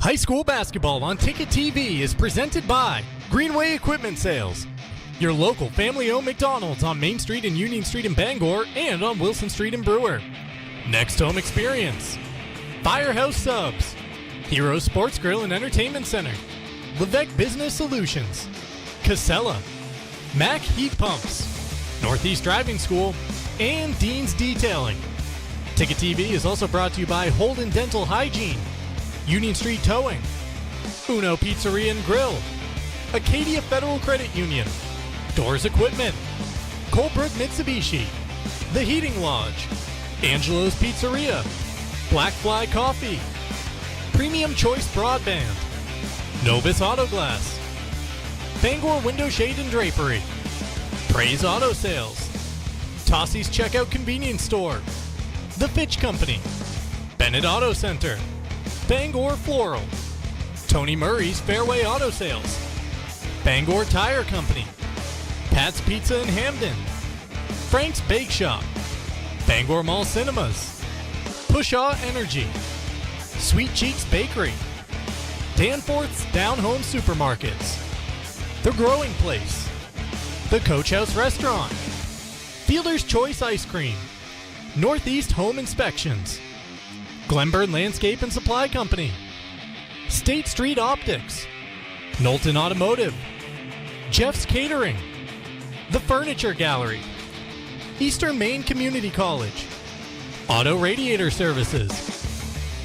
High school basketball on Ticket TV is presented by Greenway Equipment Sales, your local family-owned McDonald's on Main Street and Union Street in Bangor and on Wilson Street in Brewer. Next Home Experience, Firehouse Subs, Hero Sports Grill and Entertainment Center, Levesque Business Solutions, Casella, Mac Heat Pumps, Northeast Driving School, and Dean's Detailing. Ticket TV is also brought to you by Holden Dental Hygiene, Union Street Towing, Uno Pizzeria and Grill, Acadia Federal Credit Union, Doors Equipment, Colebrook Mitsubishi, The Heating Lodge, Angelo's Pizzeria, Black Fly Coffee, Premium Choice Broadband, Novus Auto Glass, Bangor Window Shade and Drapery, Praise Auto Sales, Tossie's Checkout Convenience Store, The Fitch Company, Bennett Auto Center, Bangor Floral, Tony Murray's Fairway Auto Sales, Bangor Tire Company, Pat's Pizza in Hamden, Frank's Bake Shop, Bangor Mall Cinemas, Pushaw Energy, Sweet Cheeks Bakery, Danforth's Down Home Supermarkets, The Growing Place, The Coach House Restaurant, Fielder's Choice Ice Cream, Northeast Home Inspections, Glenburn Landscape and Supply Company, State Street Optics, Knowlton Automotive, Jeff's Catering, The Furniture Gallery, Eastern Maine Community College, Auto Radiator Services,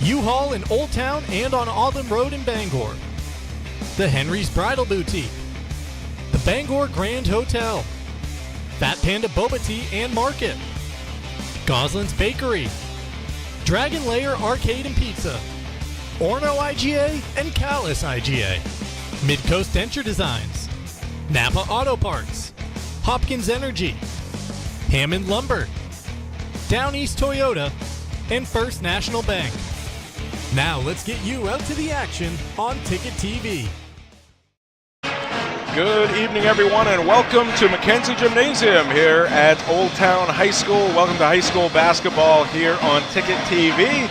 U-Haul in Old Town and on Auburn Road in Bangor, The Henry's Bridal Boutique, The Bangor Grand Hotel, Fat Panda Boba Tea and Market, Goslin's Bakery, Dragon Lair Arcade and Pizza, Orno IGA and Callis IGA, Midcoast Denture Designs, Napa Auto Parts, Hopkins Energy, Hammond Lumber, Down East Toyota, and First National Bank. Now let's get you out to the action on Ticket TV. Good evening, everyone, and welcome to Mackenzie Gymnasium here at Old Town High School. Welcome to high school basketball here on Ticket TV.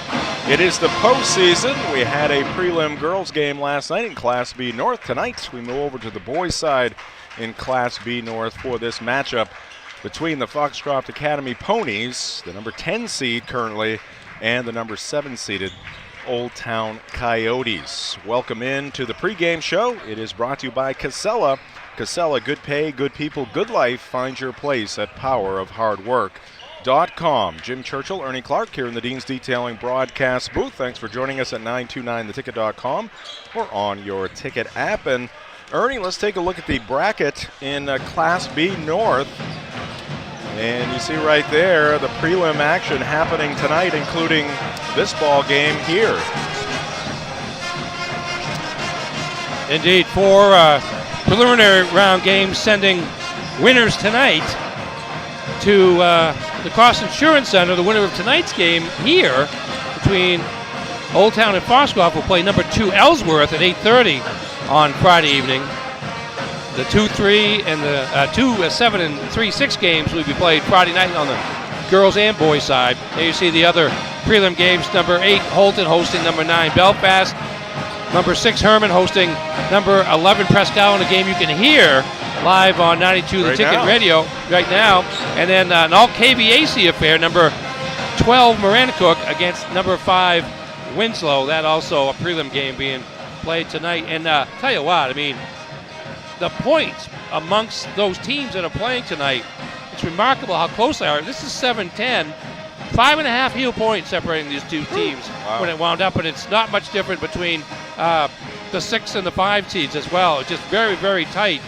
It is the postseason. We had a prelim girls game last night in Class B North. Tonight, we move over to the boys' side in Class B North for this matchup between the Foxcroft Academy Ponies, the number 10 seed currently, and the number 7 seeded Old Town Coyotes. Welcome in to the pregame show. It is brought to you by Casella. Casella, good pay, good people, good life. Find your place at powerofhardwork.com. Jim Churchill, Ernie Clark here in the Dean's Detailing broadcast booth. Thanks for joining us at 929theticket.com or on your ticket app. And Ernie, let's take a look at the bracket in Class B North. And you see right there the prelim action happening tonight, including this ball game here. Indeed, 4 preliminary round games sending winners tonight to the Cross Insurance Center. The winner of tonight's game here between Old Town and Foxcroft will play number 2 Ellsworth at 8:30 on Friday evening. The 2-3 and the 2-7 and 3-6 games will be played Friday night on the girls and boys side. There you see the other prelim games. Number 8 Holton hosting number 9 Belfast. Number 6 Herman hosting number 11 Prescott in a game you can hear live on 92 The Ticket Radio right now. And then an all KVAC affair. Number 12 Maranacook against number 5 Winslow. That also a prelim game being played tonight. And tell you what, I mean, the points amongst those teams that are playing tonight, it's remarkable how close they are. This is 7-10, 5.5 heel points separating these two teams when it wound up, and it's not much different between the 6 and the 5 seeds as well. It's just very, very tight.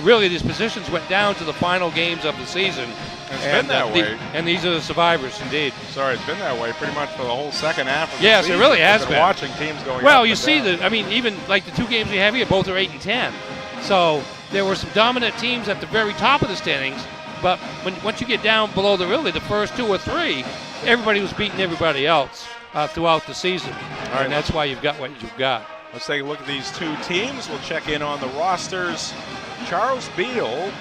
Really, these positions went down to the final games of the season. It's been that way. And these are the survivors, indeed. Sorry, it's been that way pretty much for the whole second half of the season. Yes, it really has been. Watching teams going well, you see that, I mean, even like the 2 games we have here, both are 8 and 10. So there were some dominant teams at the very top of the standings, but once you get down below the first 2 or 3, everybody was beating everybody else throughout the season. And that's why you've got what you've got. Let's take a look at these two teams. We'll check in on the rosters. Charles Beal,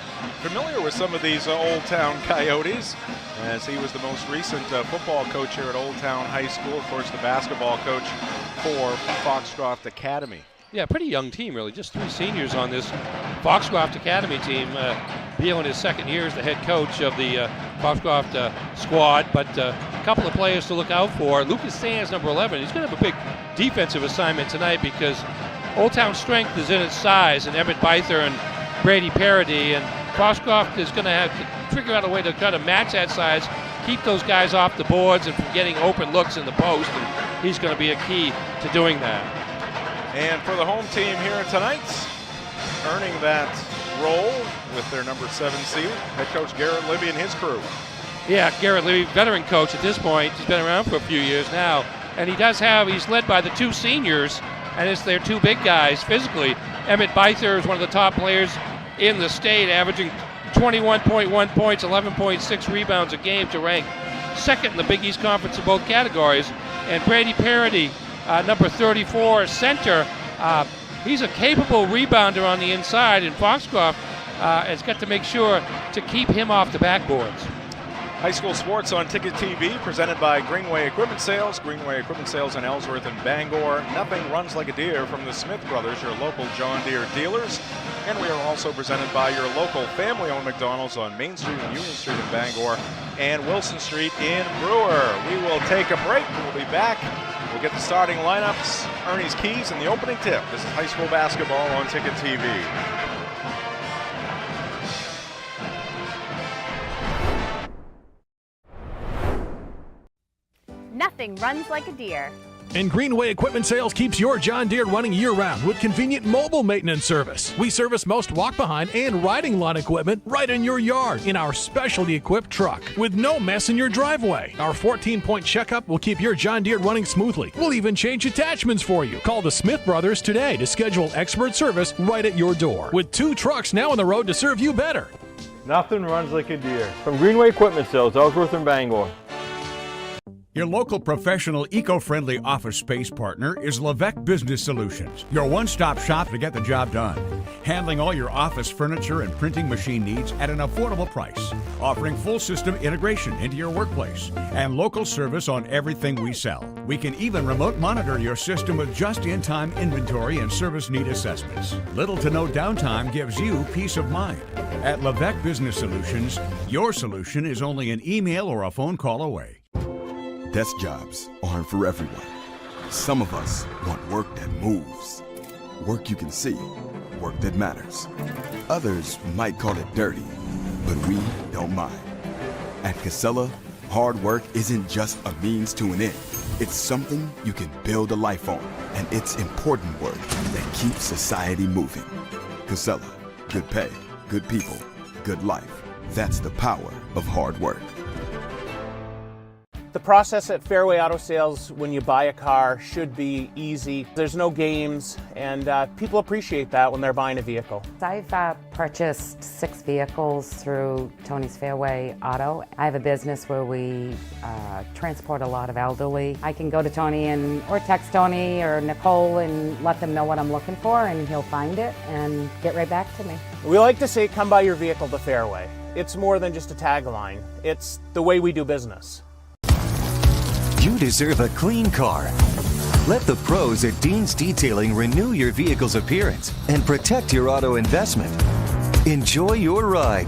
familiar with some of these Old Town Coyotes, as he was the most recent football coach here at Old Town High School. Of course, the basketball coach for Foxcroft Academy. Yeah, pretty young team, really. Just 3 seniors on this Foxcroft Academy team. Beal in his second year as the head coach of the Foxcroft squad, but a couple of players to look out for. Lucas Sands, number 11, he's going to have a big defensive assignment tonight because Old Town's strength is in its size, and Emmett Beither and Brady Parody, and Foxcroft is going to have to figure out a way to kind of match that size, keep those guys off the boards and from getting open looks in the post, and he's going to be a key to doing that. And for the home team here tonight, earning that role with their number 7 seed, head coach Garrett Libby and his crew. Yeah, Garrett Libby, veteran coach at this point. He's been around for a few years now, and he's led by the 2 seniors, and it's their 2 big guys physically. Emmett Beither is one of the top players in the state, averaging 21.1 points, 11.6 rebounds a game to rank second in the Big East Conference in both categories. And Brady Parody, number 34, center, he's a capable rebounder on the inside, and Foxcroft has got to make sure to keep him off the backboards. High school sports on Ticket TV, presented by Greenway Equipment Sales. Greenway Equipment Sales in Ellsworth and Bangor. Nothing runs like a deer from the Smith Brothers, your local John Deere dealers. And we are also presented by your local family-owned McDonald's on Main Street and Union Street in Bangor and Wilson Street in Brewer. We will take a break. We'll be back. We'll get the starting lineups, Ernie's keys, and the opening tip. This is high school basketball on Ticket TV. Nothing runs like a deer. And Greenway Equipment Sales keeps your John Deere running year-round with convenient mobile maintenance service. We service most walk-behind and riding lawn equipment right in your yard in our specialty equipped truck with no mess in your driveway. Our 14-point checkup will keep your John Deere running smoothly. We'll even change attachments for you. Call the Smith Brothers today to schedule expert service right at your door. With 2 trucks now on the road to serve you better. Nothing runs like a deer. From Greenway Equipment Sales, Ellsworth and Bangor. Your local professional, eco-friendly office space partner is Levesque Business Solutions, your one-stop shop to get the job done. Handling all your office furniture and printing machine needs at an affordable price. Offering full system integration into your workplace and local service on everything we sell. We can even remote monitor your system with just-in-time inventory and service need assessments. Little to no downtime gives you peace of mind. At Levesque Business Solutions, your solution is only an email or a phone call away. Desk jobs aren't for everyone. Some of us want work that moves, work you can see, work that matters. Others might call it dirty, but we don't mind. At Casella, hard work isn't just a means to an end. It's something you can build a life on, and it's important work that keeps society moving. Casella, good pay, good people, good life. That's the power of hard work. The process at Fairway Auto Sales when you buy a car should be easy. There's no games, and people appreciate that when they're buying a vehicle. I've purchased 6 vehicles through Tony's Fairway Auto. I have a business where we transport a lot of elderly. I can go to Tony or text Tony or Nicole and let them know what I'm looking for, and he'll find it and get right back to me. We like to say, come buy your vehicle to Fairway. It's more than just a tagline. It's the way we do business. You deserve a clean car. Let the pros at Dean's Detailing renew your vehicle's appearance and protect your auto investment. Enjoy your ride.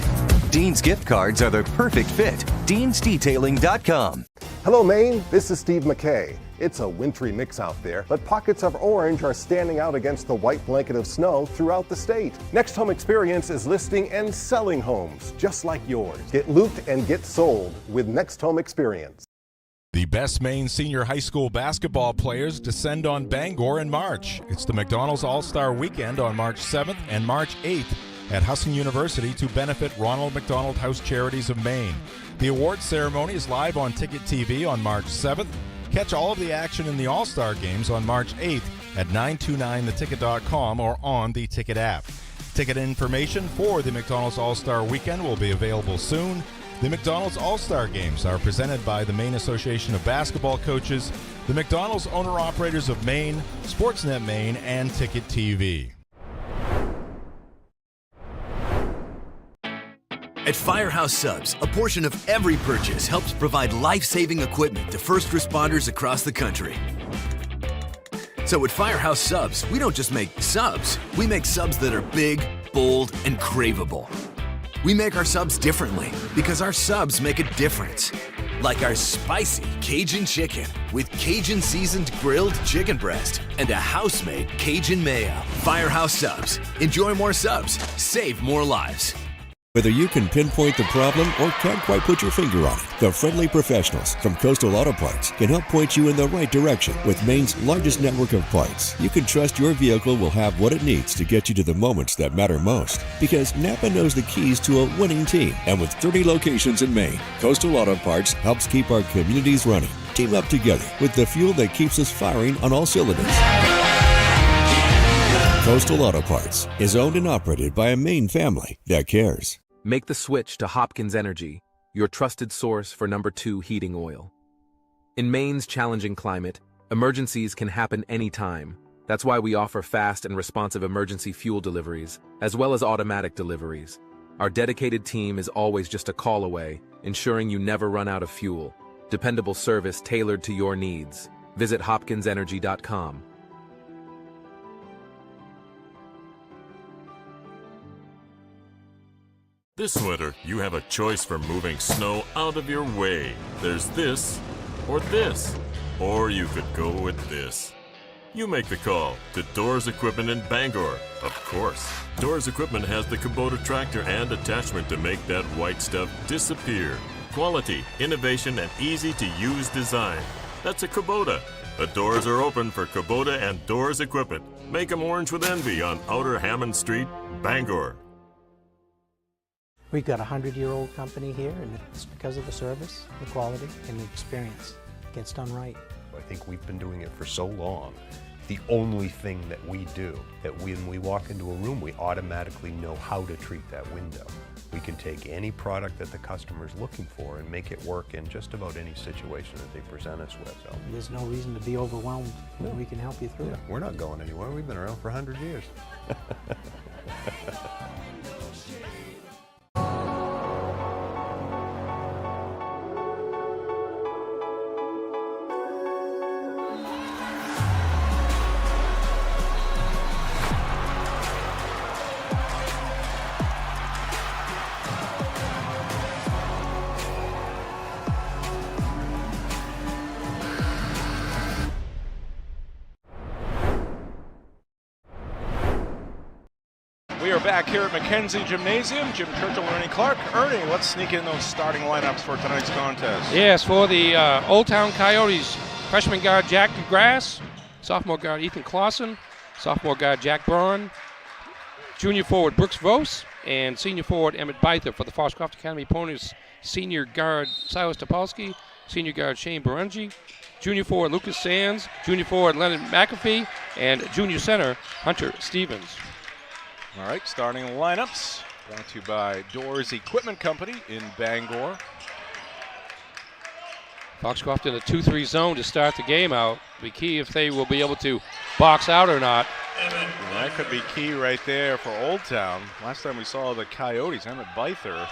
Dean's gift cards are the perfect fit. Dean'sDetailing.com. Hello, Maine. This is Steve McKay. It's a wintry mix out there, but pockets of orange are standing out against the white blanket of snow throughout the state. Next Home Experience is listing and selling homes just like yours. Get looped and get sold with Next Home Experience. The best Maine senior high school basketball players descend on Bangor in March. It's the McDonald's All-Star Weekend on March 7th and March 8th at Husson University to benefit Ronald McDonald House Charities of Maine. The awards ceremony is live on Ticket TV on March 7th. Catch all of the action in the All-Star games on March 8th at 929theticket.com or on the Ticket app. Ticket information for the McDonald's All-Star Weekend will be available soon. The McDonald's All-Star Games are presented by the Maine Association of Basketball Coaches, the McDonald's owner-operators of Maine, Sportsnet Maine, and Ticket TV. At Firehouse Subs, a portion of every purchase helps provide life-saving equipment to first responders across the country. So at Firehouse Subs, we don't just make subs, we make subs that are big, bold, and craveable. We make our subs differently because our subs make a difference. Like our spicy Cajun chicken with Cajun seasoned grilled chicken breast and a house-made Cajun mayo. Firehouse Subs. Enjoy more subs, save more lives. Whether you can pinpoint the problem or can't quite put your finger on it, the friendly professionals from Coastal Auto Parts can help point you in the right direction with Maine's largest network of parts. You can trust your vehicle will have what it needs to get you to the moments that matter most. Because Napa knows the keys to a winning team. And with 30 locations in Maine, Coastal Auto Parts helps keep our communities running. Team up together with the fuel that keeps us firing on all cylinders. Coastal Auto Parts is owned and operated by a Maine family that cares. Make the switch to Hopkins Energy, your trusted source for #2 heating oil. In Maine's challenging climate, emergencies can happen anytime. That's why we offer fast and responsive emergency fuel deliveries, as well as automatic deliveries. Our dedicated team is always just a call away, ensuring you never run out of fuel. Dependable service tailored to your needs. Visit hopkinsenergy.com. This winter, you have a choice for moving snow out of your way. There's this, or you could go with this. You make the call to Doors Equipment in Bangor. Of course, Doors Equipment has the Kubota tractor and attachment to make that white stuff disappear. Quality, innovation, and easy-to-use design. That's a Kubota. The doors are open for Kubota and Doors Equipment. Make them orange with envy on Outer Hammond Street, Bangor. We've got a 100-year-old company here, and it's because of the service, the quality, and the experience. It gets done right. I think we've been doing it for so long. The only thing that we do, that when we walk into a room, we automatically know how to treat that window. We can take any product that the customer's looking for and make it work in just about any situation that they present us with. So there's no reason to be overwhelmed. No. We can help you through it. We're not going anywhere. We've been around for 100 years. We are back here at Mackenzie Gymnasium. Jim Churchill and Ernie Clark. Ernie, let's sneak in those starting lineups for tonight's contest. Yes, for the Old Town Coyotes, freshman guard Jack DeGrasse, sophomore guard Ethan Clausen, sophomore guard Jack Braun, junior forward Brooks Vos, and senior forward Emmett Byther. For the Foxcroft Academy opponents, senior guard Silas Topolsky, senior guard Shane Barungi, junior forward Lucas Sands, junior forward Leonard McAfee, and junior center Hunter Stevens. All right, starting lineups brought to you by Doors Equipment Company in Bangor. Foxcroft in a 2-3 zone to start the game out. Be key if they will be able to box out or not. And that could be key right there for Old Town. Last time we saw the Coyotes, Emmett Byther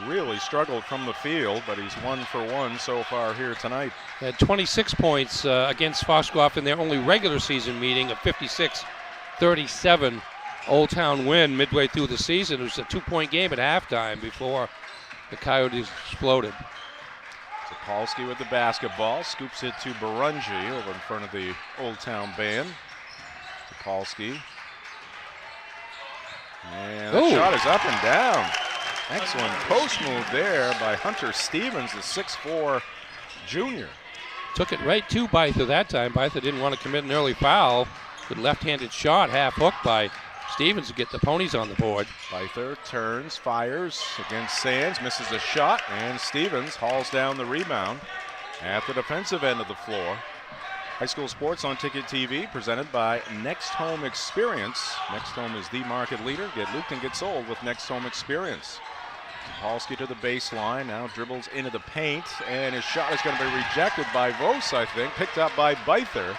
really struggled from the field, but he's 1 for 1 so far here tonight. Had 26 points against Foxcroft in their only regular season meeting, a 56-37 Old Town win midway through the season. It was a 2-point game at halftime before the Coyotes exploded. Topolsky with the basketball, scoops it to Barungi over in front of the Old Town band. Topolsky. And the shot is up and down. Excellent post move there by Hunter Stevens, the 6'4" junior. Took it right to Byther that time. Byther didn't want to commit an early foul. Good left-handed shot, half hooked by Stevens to get the Ponies on the board. Byther turns, fires against Sands, misses a shot, and Stevens hauls down the rebound at the defensive end of the floor. High school sports on Ticket TV, presented by Next Home Experience. Next Home is the market leader. Get looped and get sold with Next Home Experience. Topolsky to the baseline, now dribbles into the paint, and his shot is going to be rejected by Vos, I think, picked up by Beither.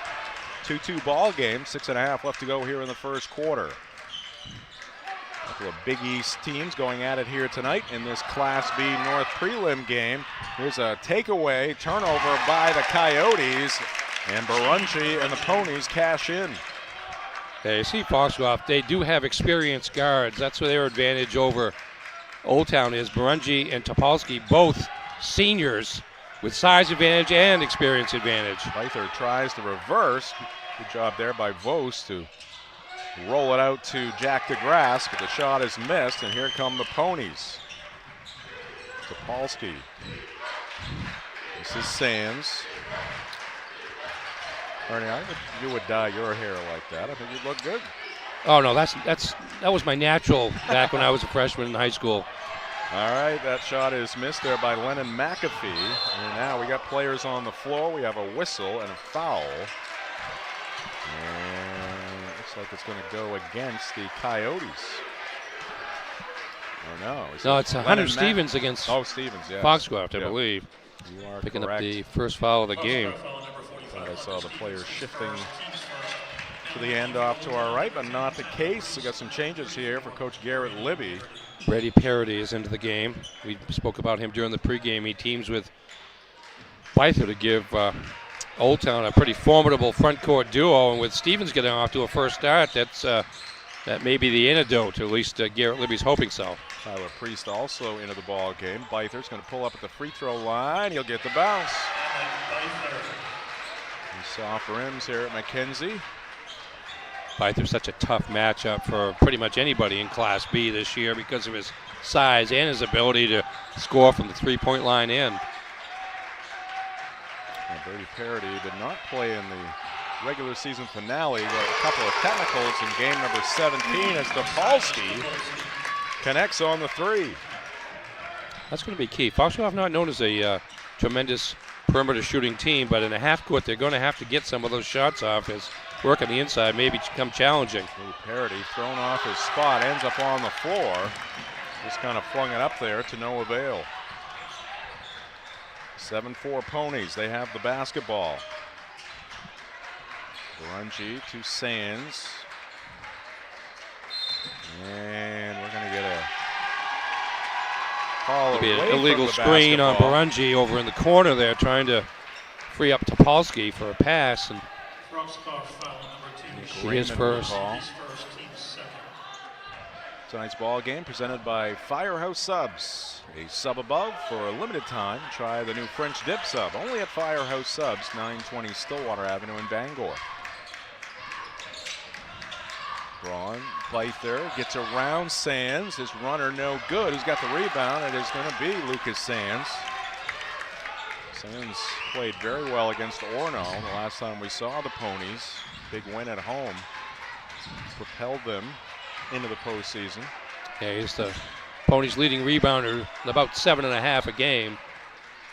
2-2 ball game, 6.5 left to go here in the first quarter. A couple of Big East teams going at it here tonight in this Class B North prelim game. Here's a takeaway, turnover by the Coyotes, and Barunchi and the Ponies cash in. Yeah, you see Foxcroft, they do have experienced guards. That's where their advantage over Old Town is. Barunchi and Topolsky, both seniors with size advantage and experience advantage. Beither tries to reverse. Good job there by Vos to roll it out to Jack DeGrasse, but the shot is missed, and here come the Ponies. Topolsky. This is Sands. Ernie, I think you would dye your hair like that. I think you'd look good. Oh no, that was my natural back when I was a freshman in high school. All right, that shot is missed there by Lennon McAfee. And now we got players on the floor. We have a whistle and a foul. And it looks like it's going to go against the Coyotes. Or no? No, it's Hunter Stevens against Stevens, yes. Foxcroft, I Yep. believe. You are picking correct. up the first foul of the game. Thought I saw the players shifting to the end off to our right, but not the case. We got some changes here for Coach Garrett Libby. Brady Parody is into the game. We spoke about him during the pregame. He teams with Beither to give Old Town a pretty formidable front court duo, and with Stevens getting off to a first start, that may be the antidote. At least Garrett Libby's hoping so. Tyler Priest also into the ball game. Beither's going to pull up at the free throw line. He'll get the bounce. Soft rims here at Mackenzie. Beither's such a tough matchup for pretty much anybody in Class B this year because of his size and his ability to score from the three-point line in. Now, Brady Parody did not play in the regular season finale. Got a couple of technicals in game number 17 as Topolsky connects on the three. That's going to be key. Foxcroft not known as a tremendous perimeter shooting team, but in a half court they're going to have to get some of those shots off as work on the inside may become challenging. Parody thrown off his spot, ends up on the floor. Just kind of flung it up there to no avail. 7-4 Ponies, they have the basketball. Barunchi to Sands. And we're going to get a call away an illegal from the screen on basketball. Barunchi over in the corner there, trying to free up Topolsky for a pass. And his first. Tonight's ball game presented by Firehouse Subs. A sub above for a limited time. Try the new French dip sub. Only at Firehouse Subs, 920 Stillwater Avenue in Bangor. Braun, Beither gets around Sands. His runner no good. Who's got the rebound? It is going to be Lucas Sands. Sands played very well against Orono the last time we saw the Ponies. Big win at home. Propelled them into the postseason. Yeah, he's the Ponies' leading rebounder, about 7.5 a game.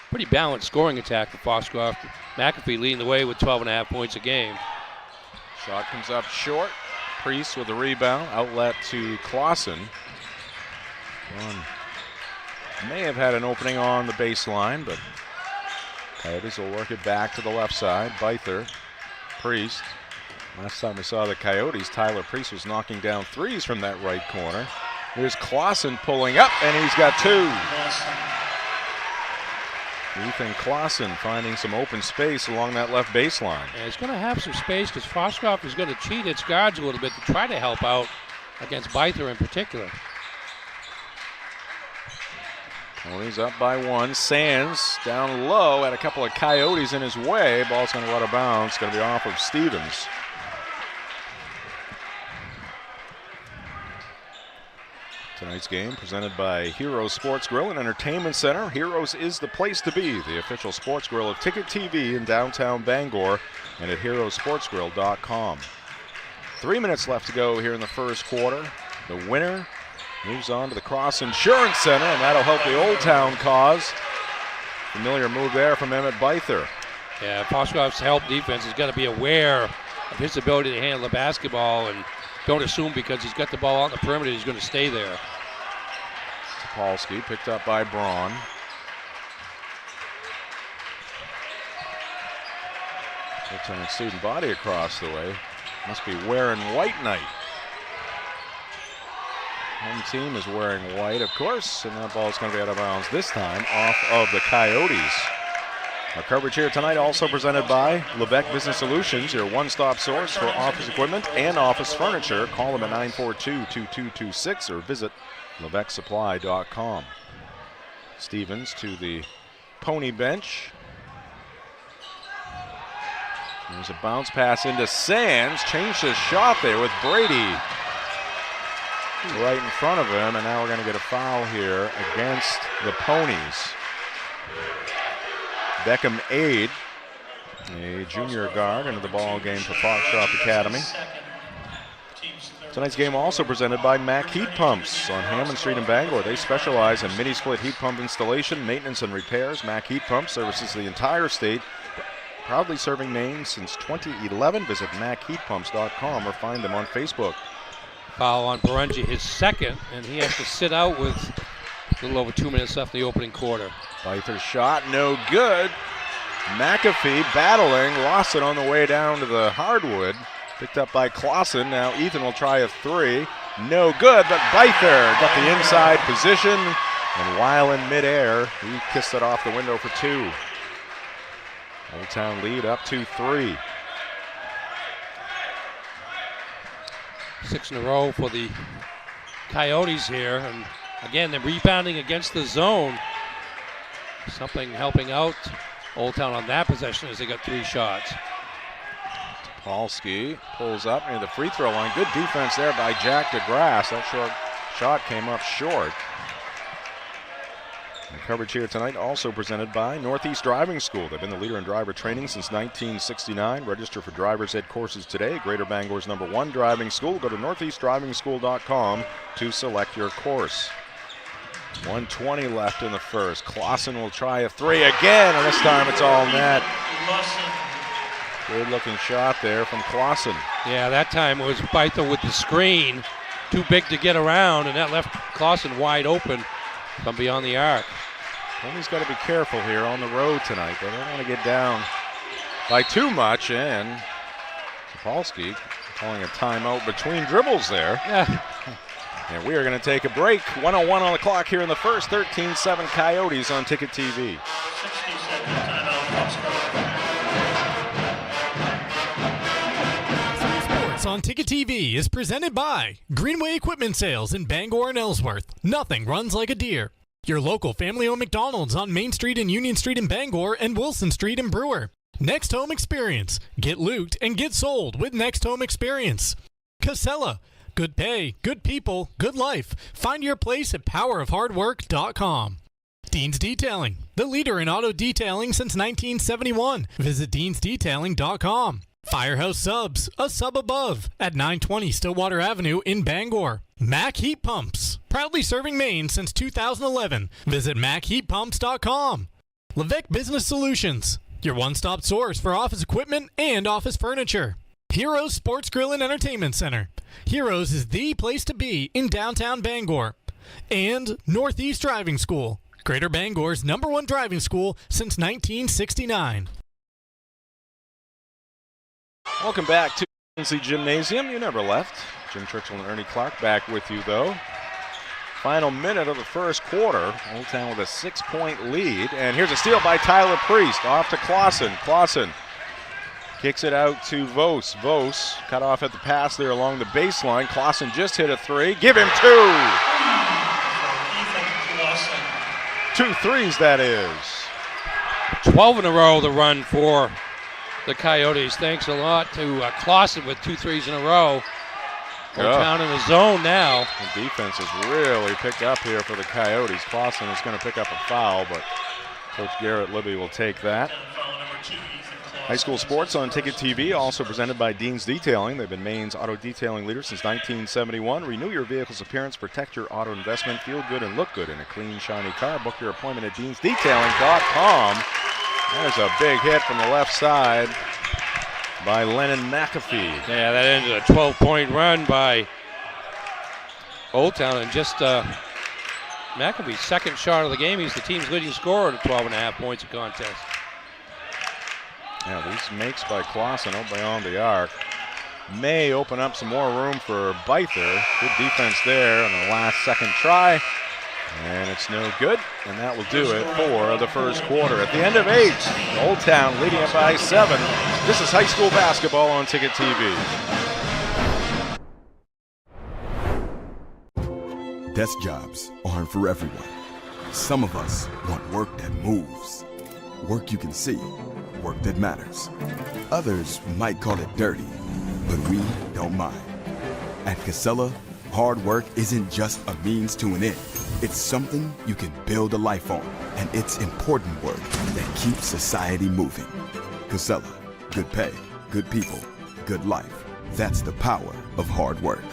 Pretty balanced scoring attack for Foxcroft. McAfee leading the way with 12.5 points a game. Shot comes up short. Priest with the rebound. Outlet to Clausen. May have had an opening on the baseline, but Coyotes will work it back to the left side. Beither, Priest. Last time we saw the Coyotes, Tyler Priest was knocking down threes from that right corner. Here's Clausen pulling up, and he's got two. Ethan Clausen finding some open space along that left baseline. And he's going to have some space because Foxcroft is going to cheat its guards a little bit to try to help out against Beither in particular. Ponies up by one. Sands down low, had a couple of Coyotes in his way. Ball's going to go out of bounds. It's going to be off of Stevens. Tonight's game presented by Heroes Sports Grill and Entertainment Center. Heroes is the place to be, the official sports grill of Ticket TV in downtown Bangor and at heroesportsgrill.com. 3 minutes left to go here in the first quarter. The winner moves on to the Cross Insurance Center, and that'll help the Old Town cause. Familiar move there from Emmett Beither. Yeah, Foxcroft's help defense has got to be aware of his ability to handle the basketball and don't assume because he's got the ball out in the perimeter he's going to stay there. Polsky picked up by Braun. Lieutenant student body across the way. Must be wearing white night. Home team is wearing white, of course, and that ball is going to be out of bounds this time off of the Coyotes. Our coverage here tonight also presented by Levesque Business Solutions, your one-stop source for office equipment and office furniture. Call them at 942-2226 or visit LevesqueSupply.com. Stevens to the pony bench. There's a bounce pass into Sands. Changed his shot there with Brady right in front of him, and now we're going to get a foul here against the Ponies. Beckham Aid, a junior guard, into the ball game for Foxcroft Academy. Tonight's game also presented by Mack Heat Pumps on Hammond Street in Bangor. They specialize in mini-split heat pump installation, maintenance, and repairs. Mack Heat Pumps services the entire state, proudly serving Maine since 2011. Visit MackHeatPumps.com or find them on Facebook. Foul on Berenji, his second, and he has to sit out with a little over 2 minutes left in the opening quarter. Beither's shot, no good. McAfee battling, lost it on the way down to the hardwood. Picked up by Clausen. Now Ethan will try a three. No good, but Beither got the inside position, and while in midair, he kissed it off the window for two. Old Town lead up 2-3. 6 in a row for the Coyotes here, and again, they're rebounding against the zone. Something helping out Old Town on that possession as they got 3 shots. Polsky pulls up near the free throw line. Good defense there by Jack DeGrasse. That short shot came up short. The coverage here tonight also presented by Northeast Driving School. They've been the leader in driver training since 1969. Register for driver's ed courses today. Greater Bangor's #1 driving school. Go to northeastdrivingschool.com to select your course. 1:20 left in the first. Clausen will try a three again, and this time it's all net. Good looking shot there from Clausen. Yeah, that time it was Beither with the screen. Too big to get around, and that left Clausen wide open from beyond the arc. Tony's got to be careful here on the road tonight. They don't want to get down by too much, and Sapolsky calling a timeout between dribbles there. Yeah. And we are going to take a break. 1:01 on the clock here in the first. 13-7 Coyotes on Ticket TV. Sports on Ticket TV is presented by Greenway Equipment Sales in Bangor and Ellsworth. Nothing runs like a deer. Your local family-owned McDonald's on Main Street and Union Street in Bangor and Wilson Street in Brewer. Next Home Experience. Get looped and get sold with Next Home Experience. Casella. Good pay, good people, good life. Find your place at powerofhardwork.com. Dean's Detailing. The leader in auto detailing since 1971. Visit deansdetailing.com. Firehouse Subs, a sub above, at 920 Stillwater Avenue in Bangor. Mack Heat Pumps, proudly serving Maine since 2011. Visit MackHeatPumps.com. Levesque Business Solutions, your one-stop source for office equipment and office furniture. Heroes Sports Grill and Entertainment Center. Heroes is the place to be in downtown Bangor. And Northeast Driving School, Greater Bangor's #1 driving school since 1969. Welcome back to Quincy Gymnasium. You never left. Jim Churchill and Ernie Clark back with you, though. Final minute of the first quarter. Old Town with a 6-point lead. And here's a steal by Tyler Priest. Off to Clausen. Clausen kicks it out to Vos. Vos cut off at the pass there along the baseline. Clausen just hit a three. Give him two. 2 threes, that is. 12 in a row, the run for the Coyotes. Thanks a lot to Clausen with 2 threes in a row. Old Town in the zone now. The defense has really picked up here for the Coyotes. Clausen is going to pick up a foul, but Coach Garrett Libby will take that. High school sports on Ticket TV, also presented by Dean's Detailing. They've been Maine's auto detailing leader since 1971. Renew your vehicle's appearance, protect your auto investment, feel good and look good in a clean, shiny car. Book your appointment at deansdetailing.com. There's a big hit from the left side by Lennon McAfee. Yeah, that ended a 12-point run by Old Town, and just McAfee's second shot of the game. He's the team's leading scorer at 12.5 points a contest. Yeah, these makes by Clausen out beyond the arc may open up some more room for Byther. Good defense there on the last second try. And it's no good, and that will do it for the first quarter. At the end of 8, Old Town leading it by 7. This is high school basketball on Ticket TV. Desk jobs aren't for everyone. Some of us want work that moves, work you can see, work that matters. Others might call it dirty, but we don't mind. At Casella, hard work isn't just a means to an end. It's something you can build a life on, and it's important work that keeps society moving. Casella, good pay, good people, good life. That's the power of hard work.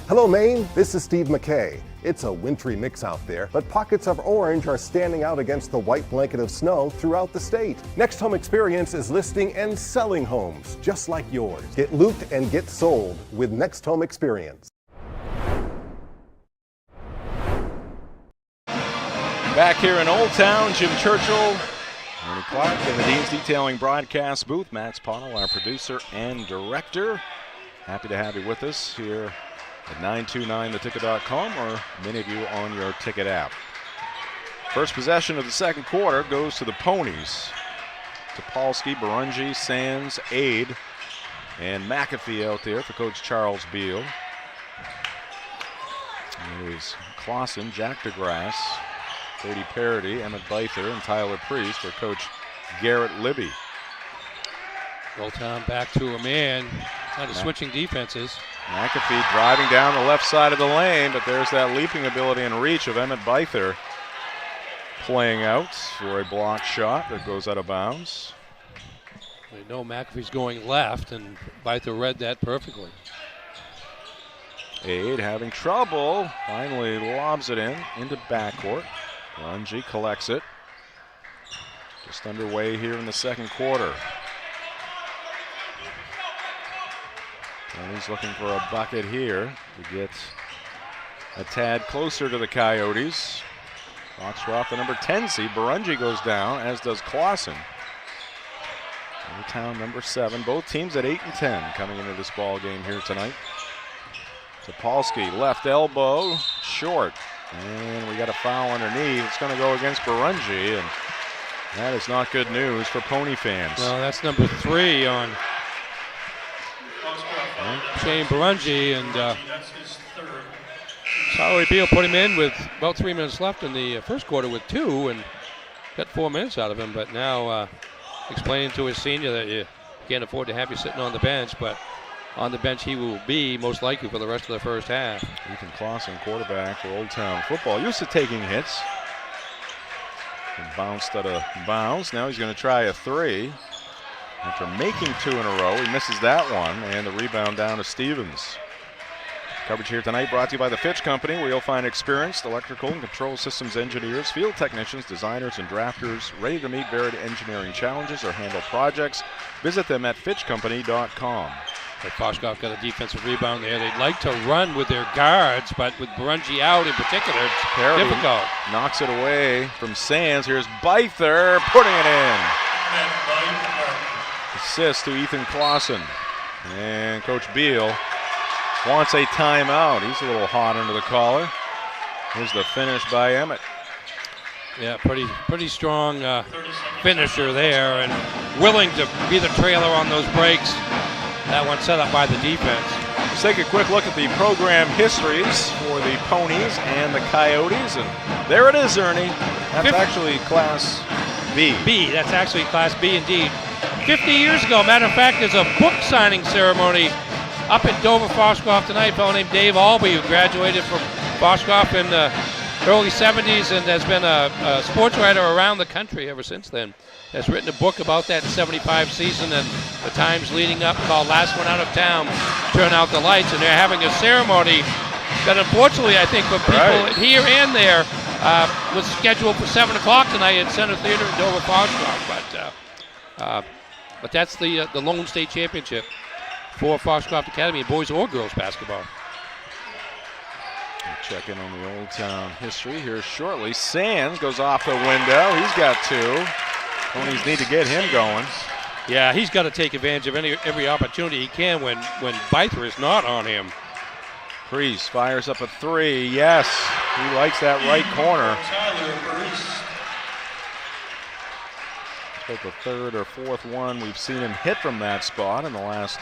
Hello, Maine. This is Steve McKay. It's a wintry mix out there, but pockets of orange are standing out against the white blanket of snow throughout the state. Next Home Experience is listing and selling homes just like yours. Get looped and get sold with Next Home Experience. Back here in Old Town, Jim Churchill, Ernie Clark in the Dean's Detailing broadcast booth. Max Ponnell, our producer and director. Happy to have you with us here at 929theticket.com or many of you on your ticket app. First possession of the second quarter goes to the Ponies. Topolsky, Barungi, Sands, Aid, and McAfee out there for Coach Charles Beal. There's Clausen, Jack DeGrasse, Brady Parody, Emmett Byther, and Tyler Priest for Coach Garrett Libby. Old Town back to a man, kind of switching defenses. McAfee driving down the left side of the lane, but there's that leaping ability and reach of Emmett Byther playing out for a block shot that goes out of bounds. We know McAfee's going left, and Byther read that perfectly. Aid having trouble, finally lobs it into backcourt. Runji collects it. Just underway here in the second quarter. And he's looking for a bucket here to get a tad closer to the Coyotes. Foxcroft, the number 10 seed. Barungi goes down, as does Clausen. Old Town number 7. Both teams at 8 and 10 coming into this ball game here tonight. Topolsky, left elbow, short. And we got a foul underneath. It's going to go against Barungi, and that is not good news for Pony fans. Well, that's number 3 on Shane Barungi, and Tyler Beal put him in with about 3 minutes left in the first quarter with 2 and got 4 minutes out of him, but now explaining to his senior that you can't afford to have you sitting on the bench, but on the bench he will be most likely for the rest of the first half. Ethan Clausen, quarterback for Old Town football, used to taking hits. And bounced out of bounds. Now he's going to try a 3. After making 2 in a row, he misses that one, and the rebound down to Stevens. Coverage here tonight brought to you by the Fitch Company, where you'll find experienced electrical and control systems engineers, field technicians, designers, and drafters ready to meet varied engineering challenges or handle projects. Visit them at fitchcompany.com. But Foxcroft got a defensive rebound there. They'd like to run with their guards, but with Barungi out in particular, it's Parody difficult. Knocks it away from Sands. Here's Byther putting it in. Assist to Ethan Clausen. And Coach Beal wants a timeout. He's a little hot under the collar. Here's the finish by Emmett. Yeah, pretty strong finisher there, and willing to be the trailer on those breaks. That one set up by the defense. Let's take a quick look at the program histories for the Ponies and the Coyotes, and there it is, Ernie. That's actually Class B. That's actually Class B indeed. 50 years ago, matter of fact, there's a book signing ceremony up at Dover Foxcroft tonight. A fellow named Dave Albee, who graduated from Foxcroft in the early 70s and has been a sports writer around the country ever since then. Has written a book about that 75 season and the times leading up called Last One Out of Town, Turn Out the Lights, and they're having a ceremony that unfortunately I think for people here and there was scheduled for 7 o'clock tonight at Center Theater in Dover Foxcroft, but that's the Lone State Championship for Foxcroft Academy in boys or girls basketball. We'll check in on the Old Town history here shortly. Sands goes off the window. He's got 2. Ponies need to get him going. Yeah, he's got to take advantage of every opportunity he can when Byther is not on him. Priest fires up a 3. Yes, he likes that right corner. It's the 3rd or 4th one we've seen him hit from that spot in the last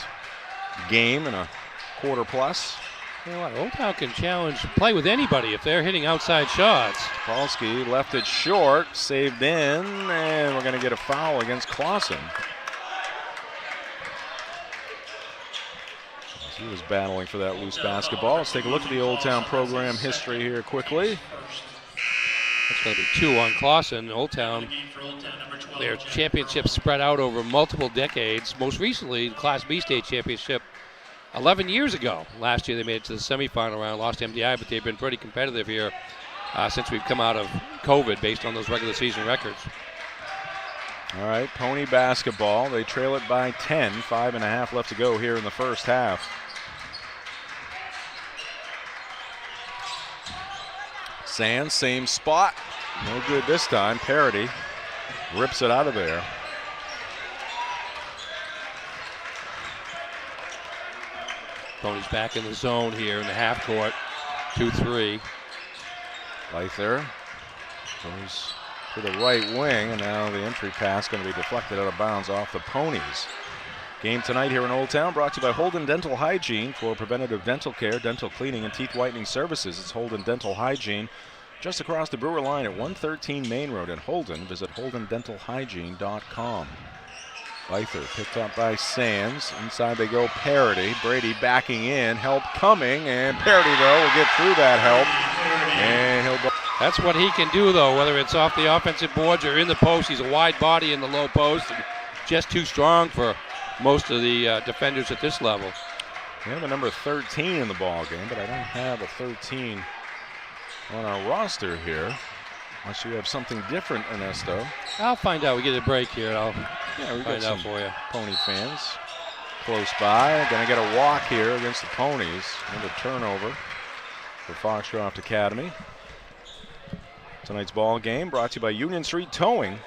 game and a quarter plus. You know what, Old Town can play with anybody if they're hitting outside shots. Polsky left it short, saved in, and we're going to get a foul against Clausen. He was battling for that loose basketball. Let's take a look at the Old Town program history here quickly. That's going to be 2 on Clausen. Old Town, their championship spread out over multiple decades. Most recently, the Class B state championship 11 years ago. Last year they made it to the semifinal round, lost to MDI, but they've been pretty competitive here since we've come out of COVID based on those regular season records. All right, Pony basketball. They trail it by 10, 5.5 left to go here in the first half. Sands, same spot. No good this time. Parity rips it out of there. Pony's back in the zone here in the half court. 2-3. Byther goes to the right wing, and now the entry pass going to be deflected out of bounds off the Ponies. Game tonight here in Old Town brought to you by Holden Dental Hygiene for preventative dental care, dental cleaning, and teeth whitening services. It's Holden Dental Hygiene just across the Brewer line at 113 Main Road in Holden. Visit holdendentalhygiene.com. Byther picked up by Sands. Inside they go, Parity. Brady backing in, help coming, and Parity, though, will get through that help. And he'll go. That's what he can do, though, whether it's off the offensive boards or in the post. He's a wide body in the low post, and just too strong for most of the defenders at this level. We have a number 13 in the ball game, but I don't have a 13 on our roster here. Unless you have something different, Ernesto. I'll find out. We get a break here. I'll we find got out for you. Pony fans close by. Going to get a walk here against the Ponies. And a turnover for Foxcroft Academy. Tonight's ball game brought to you by Union Street Towing.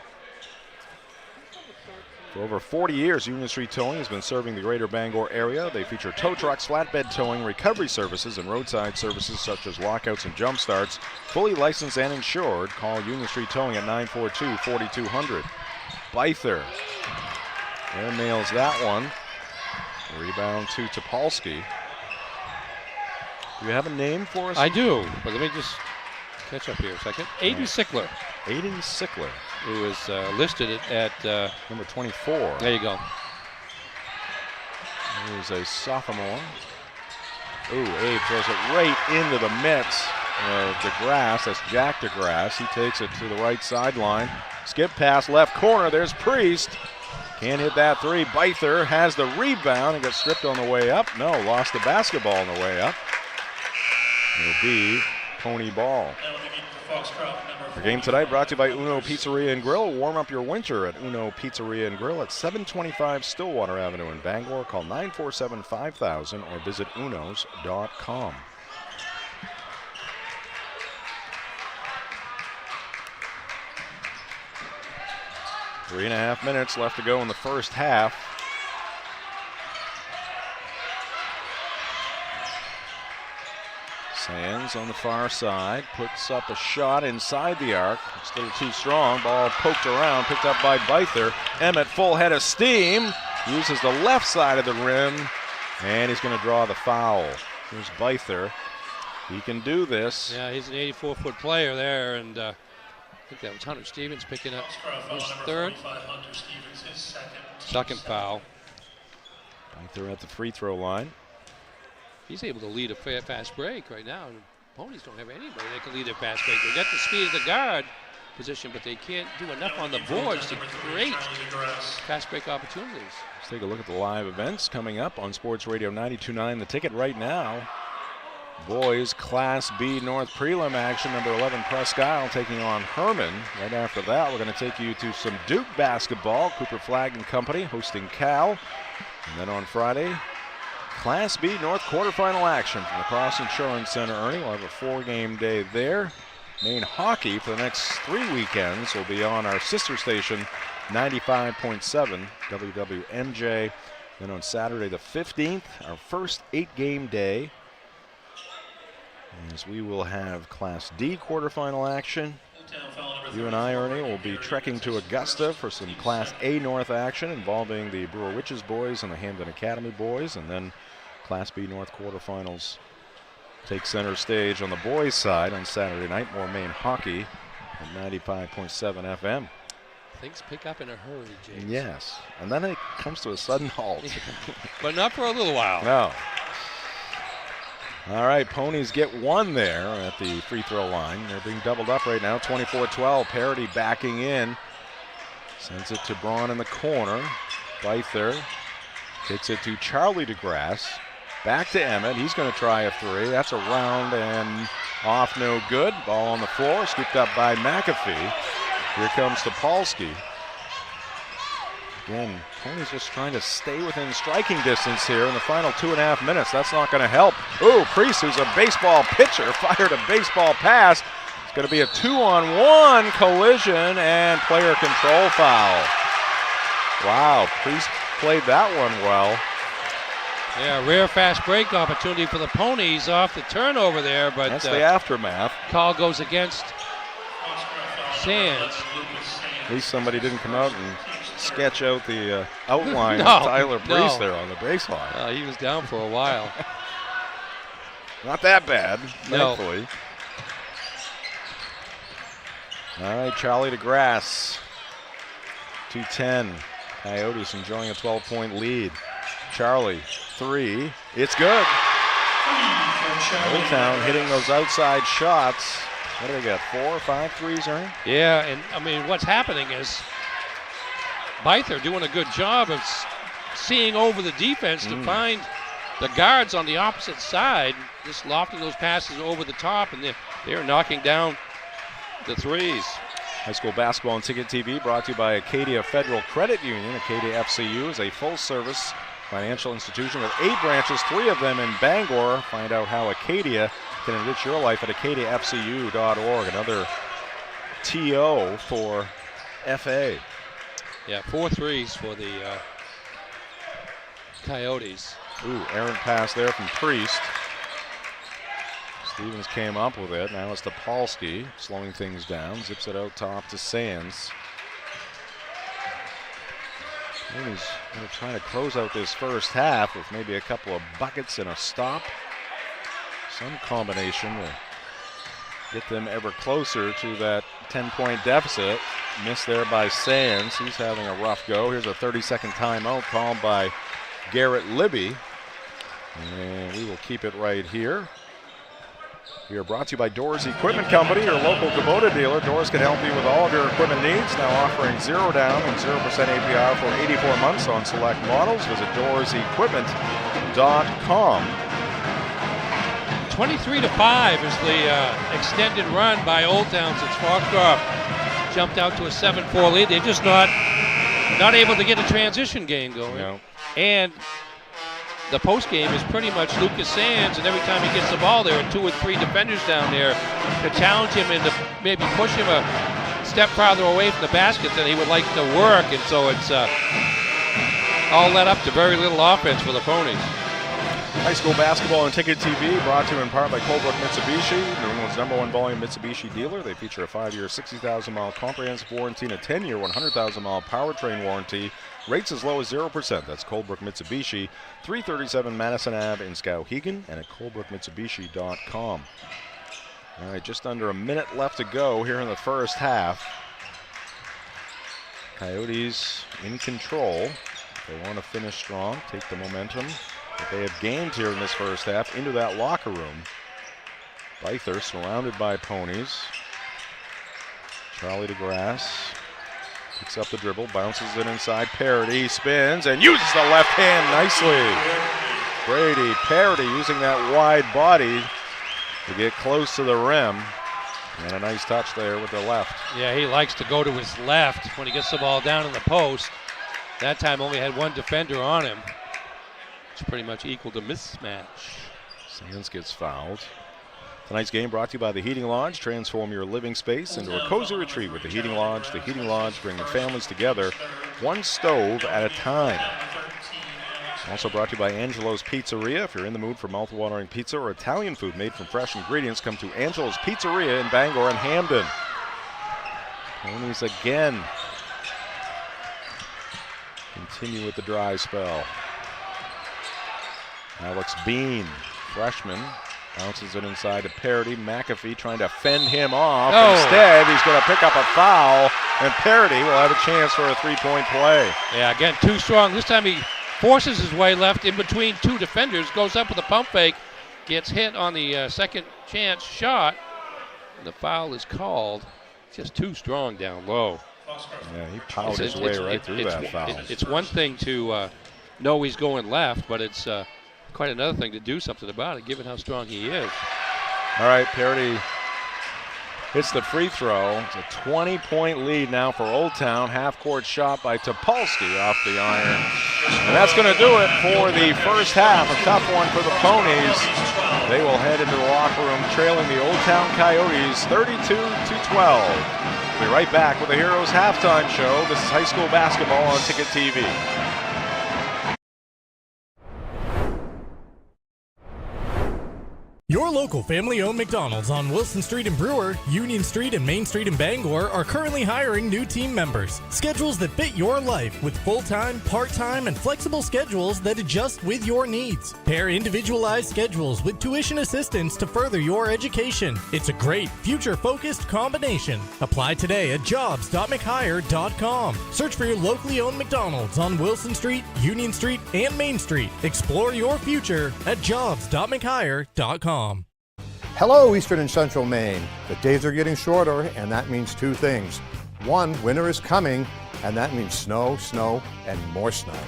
For over 40 years, Union Street Towing has been serving the greater Bangor area. They feature tow trucks, flatbed towing, recovery services, and roadside services such as lockouts and jump starts. Fully licensed and insured. Call Union Street Towing at 942-4200. Byther. There nails that one. Rebound to Topolsky. Do you have a name for us? I do, but let me just catch up here a second. Aiden Sickler. Aiden Sickler. Who is listed at number 24. There you go. He's a sophomore. Ooh, Abe throws it right into the mitts of DeGrasse. That's Jack DeGrasse. He takes it to the right sideline. Skip pass left corner. There's Priest. Can't hit that 3. Byther has the rebound and gets stripped on the way up. No, lost the basketball on the way up. It'll be Pony ball. The game tonight brought to you by Uno Pizzeria and Grill. Warm up your winter at Uno Pizzeria and Grill at 725 Stillwater Avenue in Bangor. Call 947-5000 or visit unos.com. Three and a half minutes left to go in the first half. Sands on the far side, puts up a shot inside the arc. It's a little too strong. Ball poked around, picked up by Byther. Emmett full head of steam. Uses the left side of the rim, and he's going to draw the foul. Here's Byther. He can do this. Yeah, he's an 84-foot player there, and I think that was Hunter Stevens picking up his third. Second foul. Byther at the free throw line. He's able to lead a fast break right now. Ponies don't have anybody that can lead a fast break. They got the speed of the guard position, but they can't do enough on the boards to create fast break opportunities. Let's take a look at the live events coming up on Sports Radio 92.9. The Ticket right now. Boys Class B North Prelim action. Number 11 Presque Isle taking on Herman. Right after that, we're going to take you to some Duke basketball. Cooper Flagg and Company hosting Cal. And then on Friday, Class B North quarterfinal action from the Cross Insurance Center. Ernie will have a 4-game day there. Maine hockey for the next 3 weekends will be on our sister station, 95.7 WWMJ. Then on Saturday the 15th, our first 8-game day, as we will have Class D quarterfinal action. You and I, Ernie, will be trekking to Augusta for some Class A North action involving the Brewer Witches boys and the Hamden Academy boys, and then Class B North quarterfinals take center stage on the boys' side on Saturday night. More Maine hockey at 95.7 FM. Things pick up in a hurry, James. Yes, and then it comes to a sudden halt. But not for a little while. No. All right, Ponies get one there at the free throw line. They're being doubled up right now, 24-12. Parity backing in. Sends it to Braun in the corner. Byther takes it to Charlie DeGrasse. Back to Emmett. He's going to try a three. That's around and off, no good. Ball on the floor, scooped up by McAfee. Here comes Topolsky. Again, Ponies just trying to stay within striking distance here in the final 2.5 minutes. That's not going to help. Ooh, Priest, who's a baseball pitcher, fired a baseball pass. It's going to be a 2-on-1 collision and player control foul. Wow, Priest played that one well. Yeah, rare fast break opportunity for the Ponies off the turnover there, but that's the aftermath. Call goes against Sands. At least somebody didn't come out and sketch out the outline of Tyler Priest there on the baseline. He was down for a while. Not that bad, no. Thankfully. All right, Charlie DeGrasse, 2-10. Coyotes enjoying a 12-point lead. Charlie, three. It's good. Old Town hitting those outside shots. What do they got, 4 or 5 threes, Ernie? Yeah, and I mean, what's happening is Byther doing a good job of seeing over the defense to find the guards on the opposite side, just lofting those passes over the top, and they're knocking down the threes. High school basketball on Ticket TV brought to you by Acadia Federal Credit Union. Acadia FCU is a full-service financial institution with 8 branches, 3 of them in Bangor. Find out how Acadia can enrich your life at acadiafcu.org. Another TO for FA. Yeah, 4 threes for the Coyotes. Ooh, errant pass there from Priest. Stevens came up with it. Now it's Topolsky slowing things down. Zips it out top to Sands. And he's going to try to close out this first half with maybe a couple of buckets and a stop. Some combination will get them ever closer to that 10-point deficit. Missed there by Sands. He's having a rough go. Here's a 30-second timeout called by Garrett Libby. And we will keep it right here. We are brought to you by Doors Equipment Company, your local Kubota dealer. Doors can help you with all of your equipment needs. Now offering 0 down and 0% APR for 84 months on select models. Visit doorsequipment.com. 23-5 is the extended run by Old Town since Foxcroft jumped out to a 7-4 lead. They're just not able to get a transition game going. No. And the post game is pretty much Lucas Sands, and every time he gets the ball, there are 2 or 3 defenders down there to challenge him and to maybe push him a step farther away from the basket than he would like to work. And so it's all led up to very little offense for the Ponies. High school basketball on Ticket TV brought to you in part by Colebrook Mitsubishi, New England's #1 volume Mitsubishi dealer. They feature a 5-year, 60,000-mile comprehensive warranty and a 10-year, 100,000-mile powertrain warranty. Rates as low as 0%. That's Colebrook Mitsubishi, 337 Madison Ave in Skowhegan, and at colebrookmitsubishi.com. All right, just under a minute left to go here in the first half. Coyotes in control. They want to finish strong, take the momentum that they have gained here in this first half into that locker room. Byther surrounded by Ponies. Charlie DeGrasse picks up the dribble, bounces it inside. Parity spins and uses the left hand nicely. Brady Parity using that wide body to get close to the rim. And a nice touch there with the left. Yeah, he likes to go to his left when he gets the ball down in the post. That time only had 1 defender on him. It's pretty much equal to mismatch. Sands gets fouled. Tonight's game brought to you by the Heating Lodge. Transform your living space into a cozy retreat with the Heating Lodge. The Heating Lodge, bringing families together, one stove at a time. Also brought to you by Angelo's Pizzeria. If you're in the mood for mouth-watering pizza or Italian food made from fresh ingredients, come to Angelo's Pizzeria in Bangor and Hamden. Ponies again continue with the dry spell. Alex Bean, freshman, bounces it inside to Parity. McAfee trying to fend him off. Instead, he's going to pick up a foul, and Parity will have a chance for a three-point play. Yeah, again, too strong. This time he forces his way left in between two defenders, goes up with a pump fake, gets hit on the second chance shot. And the foul is called. Just too strong down low. Yeah, he powered his way right through that foul. It's one thing to know he's going left, but it's quite another thing to do something about it, given how strong he is. All right, Parity hits the free throw. It's a 20-point lead now for Old Town. Half-court shot by Topolsky off the iron. And that's going to do it for the first half. A tough one for the Ponies. They will head into the locker room trailing the Old Town Coyotes 32-12. We'll be right back with the Heroes halftime show. This is high school basketball on Ticket TV. Your local family-owned McDonald's on Wilson Street in Brewer, Union Street and Main Street in Bangor are currently hiring new team members. Schedules that fit your life with full-time, part-time, and flexible schedules that adjust with your needs. Pair individualized schedules with tuition assistance to further your education. It's a great, future-focused combination. Apply today at jobs.mchire.com. Search for your locally owned McDonald's on Wilson Street, Union Street, and Main Street. Explore your future at jobs.mchire.com. Hello, Eastern and Central Maine. The days are getting shorter, and that means two things. One, winter is coming, and that means snow, snow, and more snow.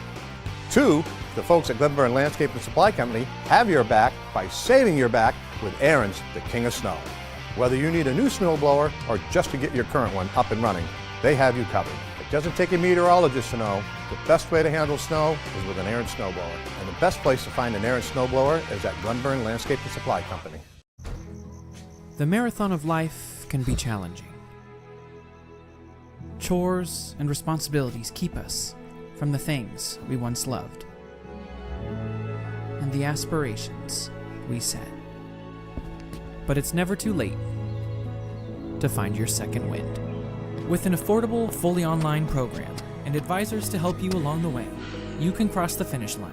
Two, the folks at Glenburn Landscape and Supply Company have your back by saving your back with Aaron's, the king of snow. Whether you need a new snowblower or just to get your current one up and running, they have you covered. It doesn't take a meteorologist to know the best way to handle snow is with an Aaron snowblower. And the best place to find an Aaron snowblower is at Glenburn Landscape and Supply Company. The marathon of life can be challenging. Chores and responsibilities keep us from the things we once loved and the aspirations we set. But it's never too late to find your second wind. With an affordable, fully online program and advisors to help you along the way, you can cross the finish line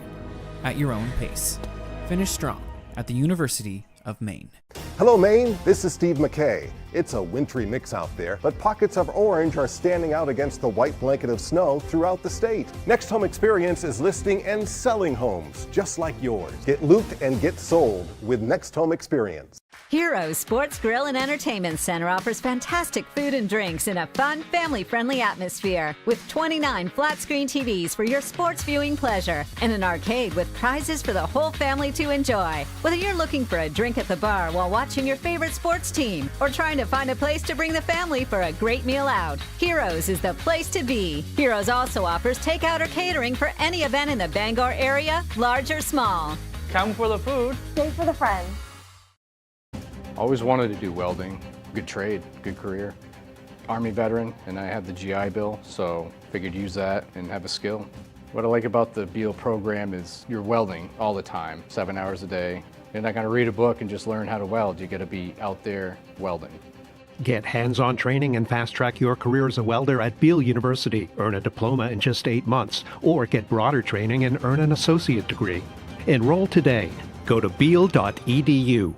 at your own pace. Finish strong at the University of Maine. Hello, Maine. This is Steve McKay. It's a wintry mix out there, but pockets of orange are standing out against the white blanket of snow throughout the state. Next Home Experience is listing and selling homes just like yours. Get looped and get sold with Next Home Experience. Heroes Sports Grill and Entertainment Center offers fantastic food and drinks in a fun, family-friendly atmosphere with 29 flat-screen TVs for your sports viewing pleasure and an arcade with prizes for the whole family to enjoy. Whether you're looking for a drink at the bar while watching your favorite sports team or trying to find a place to bring the family for a great meal out, Heroes is the place to be. Heroes also offers takeout or catering for any event in the Bangor area, large or small. Come for the food. Stay for the friends. Always wanted to do welding. Good trade, good career. Army veteran, and I have the GI Bill, so figured use that and have a skill. What I like about the Beal program is you're welding all the time, 7 hours a day. You're not going to read a book and just learn how to weld. You got to be out there welding. Get hands-on training and fast-track your career as a welder at Beal University. Earn a diploma in just 8 months, or get broader training and earn an associate degree. Enroll today. Go to beal.edu.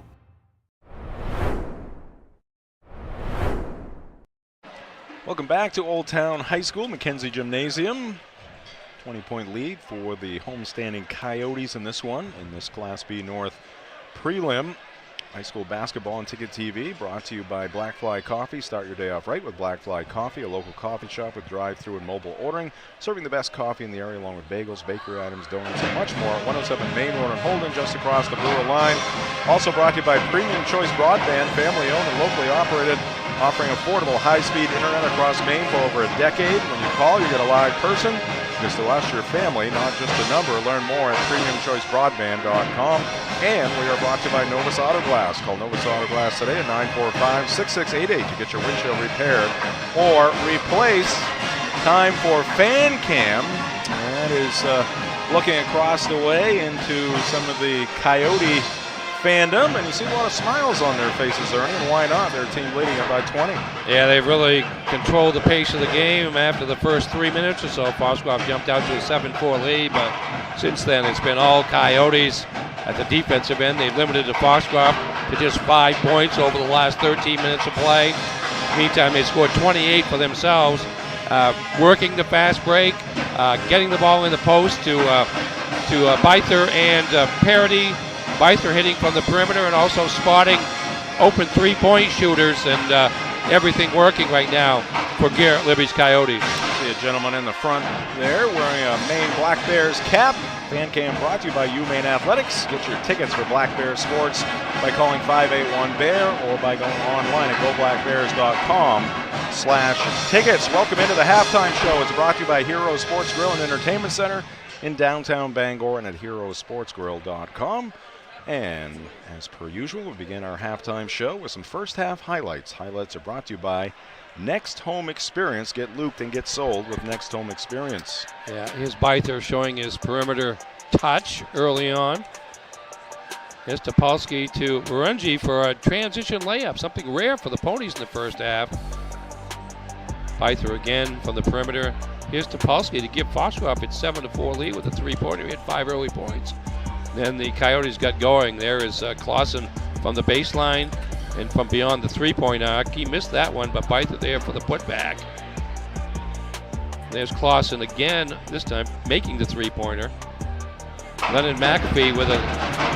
Welcome back to Old Town High School, Mackenzie Gymnasium. 20-point lead for the homestanding Coyotes in this one, in this Class B North prelim. High school basketball on Ticket TV, brought to you by Black Fly Coffee. Start your day off right with Black Fly Coffee, a local coffee shop with drive-through and mobile ordering, serving the best coffee in the area along with bagels, bakery items, donuts, and much more. 107 Main Road in Holden, just across the Brewer line. Also brought to you by Premium Choice Broadband, family-owned and locally operated, offering affordable high-speed internet across Maine for over a decade. When you call, you get a live person. Because to us, your family, not just a number. Learn more at PremiumChoiceBroadband.com. And we are brought to you by Novus Auto Glass. Call Novus Auto Glass today at 945-6688 to get your windshield repaired or replaced. Time for Fan Cam. That is looking across the way into some of the Coyote fandom, and you see a lot of smiles on their faces, Ernie, and why not? Their team leading it by 20. Yeah, they've really controlled the pace of the game after the first 3 minutes or so. Foxcroft jumped out to a 7-4 lead, but since then it's been all Coyotes at the defensive end. They've limited the Foxcroft to just 5 points over the last 13 minutes of play. Meantime, they scored 28 for themselves, working the fast break, getting the ball in the post to Byther and Parody. Byther hitting from the perimeter and also spotting open three-point shooters, and everything working right now for Garrett Libby's Coyotes. See a gentleman in the front there wearing a Maine Black Bears cap. Fan Cam brought to you by UMaine Athletics. Get your tickets for Black Bears sports by calling 581-BEAR or by going online at goblackbears.com/tickets. Welcome into the halftime show. It's brought to you by Hero Sports Grill and Entertainment Center in downtown Bangor and at herosportsgrill.com. And as per usual, we begin our halftime show with some first half highlights. Highlights are brought to you by Next Home Experience. Get looped and get sold with Next Home Experience. Yeah, here's Byther showing his perimeter touch early on. Here's Topolsky to Marungi for a transition layup, something rare for the Ponies in the first half. Byther again from the perimeter. Here's Topolsky to give Foxcroft its 7-4 lead with a three-pointer. He had 5 early points. Then the Coyotes got going. There is Clausen from the baseline and from beyond the three-point arc. He missed that one, but Byther there for the putback. There's Clausen again, this time making the three-pointer. Lennon McAfee with a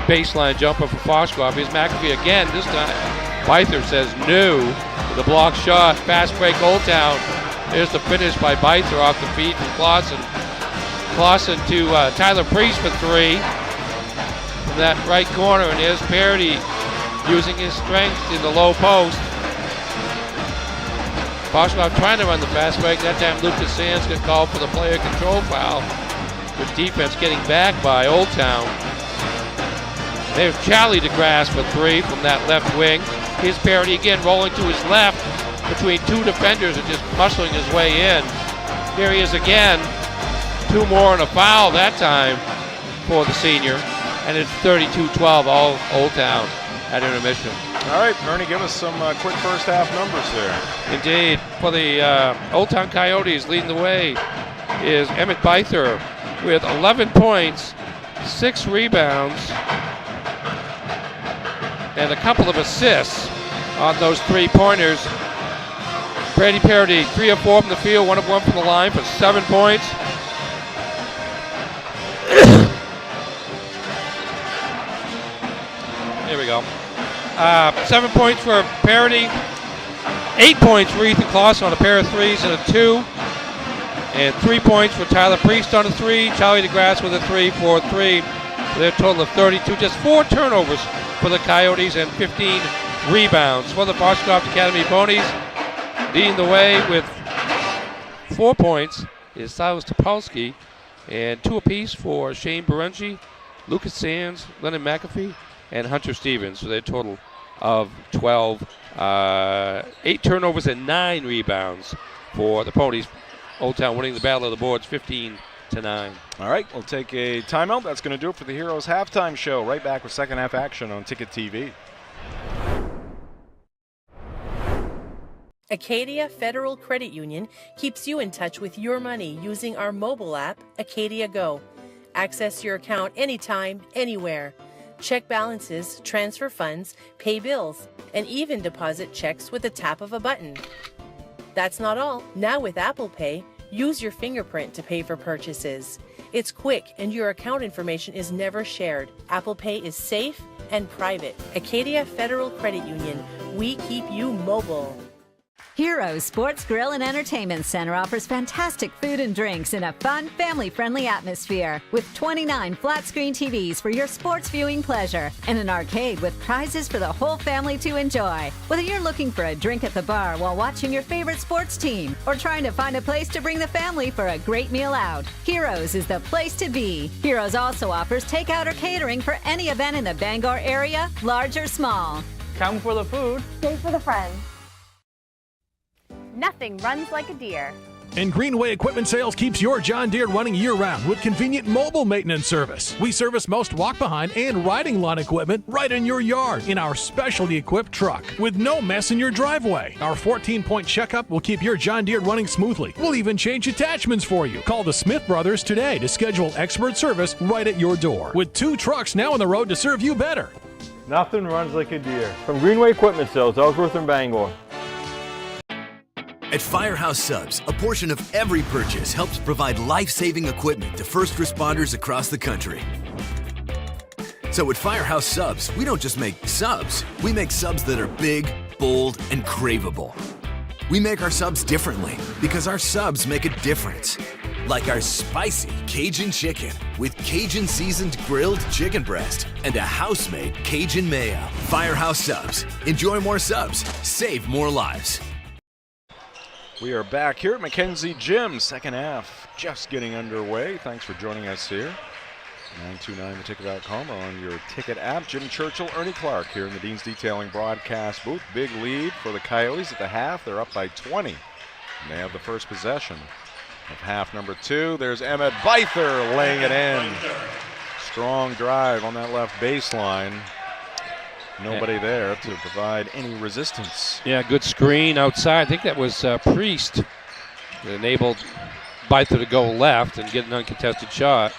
baseline jumper for Foxcroft. Here's McAfee again, this time Byther says no with a block shot. Fast break Old Town. There's the finish by Byther off the feet from Clausen. Clausen to Tyler Priest for 3 from that right corner, and there's Parody using his strength in the low post. Foxcroft trying to run the fast break. That time Lucas Sands got called for the player control foul. Good defense getting back by Old Town. There's Charlie DeGrasse for 3 from that left wing. Here's Parody again rolling to his left between 2 defenders and just muscling his way in. Here he is again. 2 more and a foul that time for the senior. And it's 32-12, all Old Town at intermission. All right, Ernie, give us some quick first half numbers there. Indeed. For the Old Town Coyotes, leading the way is Emmett Byther with 11 points, 6 rebounds, and a couple of assists on those three-pointers. Brady Parody, 3 of 4 from the field, 1 of 1 from the line for 7 points. Here we go. 7 points for Parody, 8 points for Ethan Clausen on a pair of threes and a 2, and 3 points for Tyler Priest on a 3, Charlie DeGrasse with a 3 for 3. Their total of 32. Just 4 turnovers for the Coyotes and 15 rebounds for the Foxcroft Academy Ponies. Leading the way with 4 points is Silas Topolsky, and 2 apiece for Shane Barungi, Lucas Sands, Lennon McAfee, and Hunter Stevens. So their total of 12. 8 turnovers and 9 rebounds for the Ponies. Old Town winning the battle of the boards 15-9. All right, we'll take a timeout. That's going to do it for the Heroes halftime show. Right back with second half action on Ticket TV. Acadia Federal Credit Union keeps you in touch with your money using our mobile app, Acadia Go. Access your account anytime, anywhere. Check balances, transfer funds, pay bills, and even deposit checks with the tap of a button. That's not all. Now with Apple Pay, use your fingerprint to pay for purchases. It's quick and your account information is never shared. Apple Pay is safe and private. Acadia Federal Credit Union, we keep you mobile. Heroes Sports Grill and Entertainment Center offers fantastic food and drinks in a fun, family-friendly atmosphere with 29 flat-screen TVs for your sports viewing pleasure and an arcade with prizes for the whole family to enjoy. Whether you're looking for a drink at the bar while watching your favorite sports team or trying to find a place to bring the family for a great meal out, Heroes is the place to be. Heroes also offers takeout or catering for any event in the Bangor area, large or small. Come for the food. Stay for the friends. Nothing runs like a deer. And Greenway Equipment Sales keeps your John Deere running year-round with convenient mobile maintenance service. We service most walk-behind and riding lawn equipment right in your yard in our specialty-equipped truck with no mess in your driveway. Our 14-point checkup will keep your John Deere running smoothly. We'll even change attachments for you. Call the Smith Brothers today to schedule expert service right at your door. With 2 trucks now on the road to serve you better. Nothing runs like a deer. From Greenway Equipment Sales, Ellsworth and Bangor. At Firehouse Subs, a portion of every purchase helps provide life-saving equipment to first responders across the country. So at Firehouse Subs, we don't just make subs, we make subs that are big, bold, and craveable. We make our subs differently because our subs make a difference. Like our spicy Cajun chicken with Cajun seasoned grilled chicken breast and a house-made Cajun mayo. Firehouse Subs. Enjoy more subs, save more lives. We are back here at Mackenzie Gym. Second half just getting underway. Thanks for joining us here. 929theticket.com or on your ticket app. Jim Churchill, Ernie Clark here in the Dean's Detailing broadcast booth. Big lead for the Coyotes at the half. They're up by 20. And they have the first possession of half number 2. There's Emmett Beither laying it in. Strong drive on that left baseline. Nobody there to provide any resistance. Yeah, good screen outside. I think that was Priest that enabled Beither to go left and get an uncontested shot.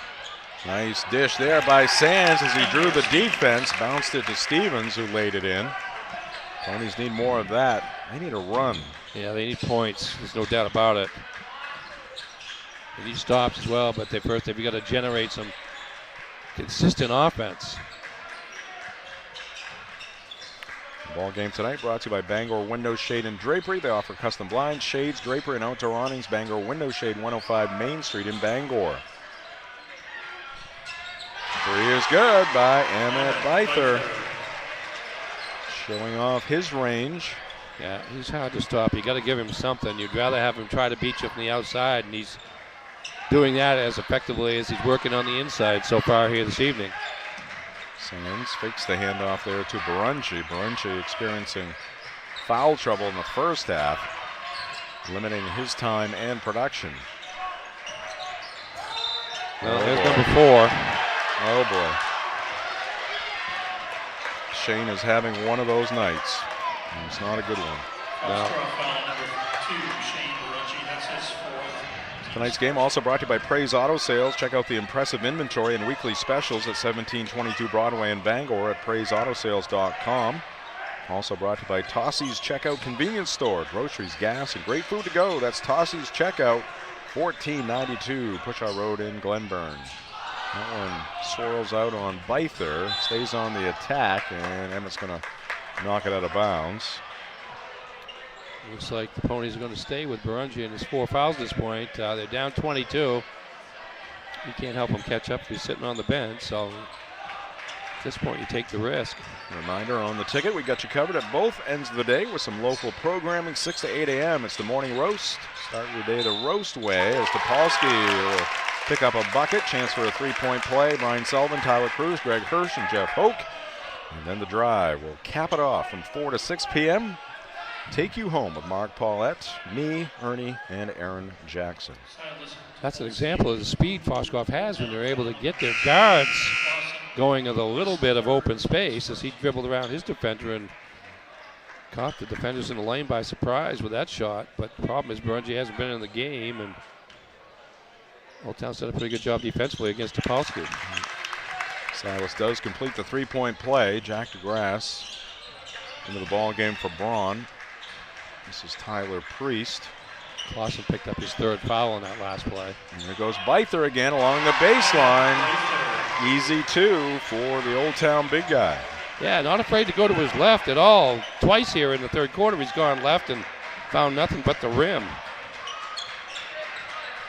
Nice dish there by Sands as he drew the defense. Bounced it to Stevens, who laid it in. Ponies need more of that. They need a run. Yeah, they need points. There's no doubt about it. They need stops as well, but they've got to generate some consistent offense. Ball game tonight brought to you by Bangor Window Shade and Drapery. They offer custom blinds, shades, drapery, and outdoor awnings. Bangor Window Shade, 105 Main Street in Bangor. 3 is good by Emmett Beither. Showing off his range. Yeah, he's hard to stop. You got to give him something. You'd rather have him try to beat you from the outside, and he's doing that as effectively as he's working on the inside so far here this evening. Sands fakes the handoff there to Barunchi. Barunchi experiencing foul trouble in the first half, limiting his time and production. Well, there's number 4. Oh boy. Shane is having one of those nights. And it's not a good one. No. Tonight's game also brought to you by Praise Auto Sales. Check out the impressive inventory and weekly specials at 1722 Broadway in Bangor at praiseautosales.com. Also brought to you by Tossie's Checkout Convenience Store. Groceries, gas, and great food to go. That's Tossie's Checkout, 1492 Pushaw Road in Glenburn. That one swirls out on Beither, stays on the attack, and Emmett's going to knock it out of bounds. Looks like the Ponies are going to stay with Barungi and his 4 fouls at this point. They're down 22. You can't help him catch up if he's sitting on the bench, so at this point you take the risk. Reminder on the ticket, we got you covered at both ends of the day with some local programming, 6 to 8 a.m. It's the morning roast. Start your day the roast way as Topolsky will pick up a bucket. Chance for a 3-point play. Brian Sullivan, Tyler Cruz, Greg Hirsch, and Jeff Hoke. And then the drive will cap it off from 4 to 6 p.m. Take you home with Mark Paulette, me, Ernie, and Aaron Jackson. That's an example of the speed Foxcroft has when they're able to get their guards going with a little bit of open space as he dribbled around his defender and caught the defenders in the lane by surprise with that shot. But the problem is Barungi hasn't been in the game, and Old Town's done a pretty good job defensively against Topolsky. Silas does complete the 3-point play. Jack DeGrasse into the ball game for Braun. This is Tyler Priest. Clausen picked up his 3rd foul on that last play. And there goes Beither again along the baseline. Easy 2 for the Old Town big guy. Yeah, not afraid to go to his left at all. Twice here in the 3rd quarter he's gone left and found nothing but the rim.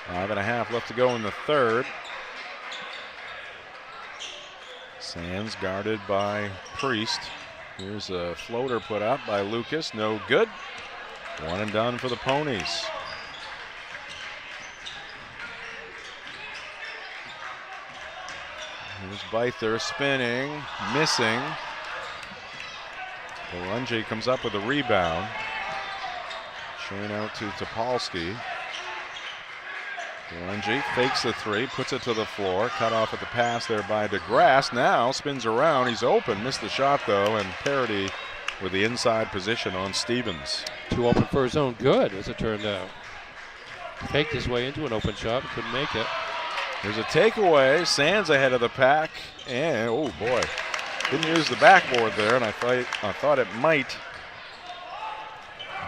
5.5 left to go in the third. Sands guarded by Priest. Here's a floater put up by Lucas. No good. One and done for the Ponies. Here's Byther spinning, missing. Belungi comes up with a rebound. Showing out to Topolsky. Belungi fakes the three, puts it to the floor. Cut off at the pass there by DeGrasse. Now spins around. He's open. Missed the shot though, and Parody with the inside position on Stevens. Too open for his own good, as it turned out. Faked his way into an open shot, couldn't make it. There's a takeaway. Sands ahead of the pack, and oh boy, didn't use the backboard there, and I thought it might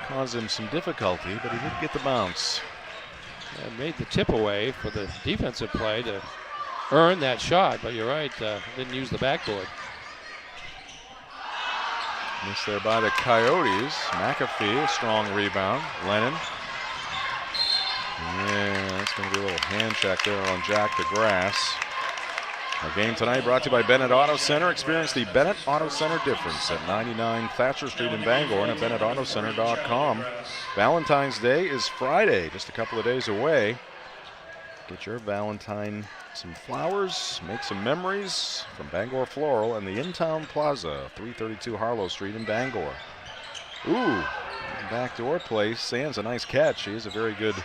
cause him some difficulty, but he did get the bounce. And made the tip away for the defensive play to earn that shot, but you're right, didn't use the backboard. Missed there by the Coyotes. McAfee, a strong rebound. Lennon. Yeah, that's going to be a little hand check there on Jack DeGrasse. Our game tonight brought to you by Bennett Auto Center. Experience the Bennett Auto Center difference at 99 Thatcher Street in Bangor and at BennettAutoCenter.com. Valentine's Day is Friday, just a couple of days away. Get your Valentine some flowers, make some memories from Bangor Floral and the In-Town Plaza, 332 Harlow Street in Bangor. Ooh, backdoor play. Sands a nice catch. He is a very good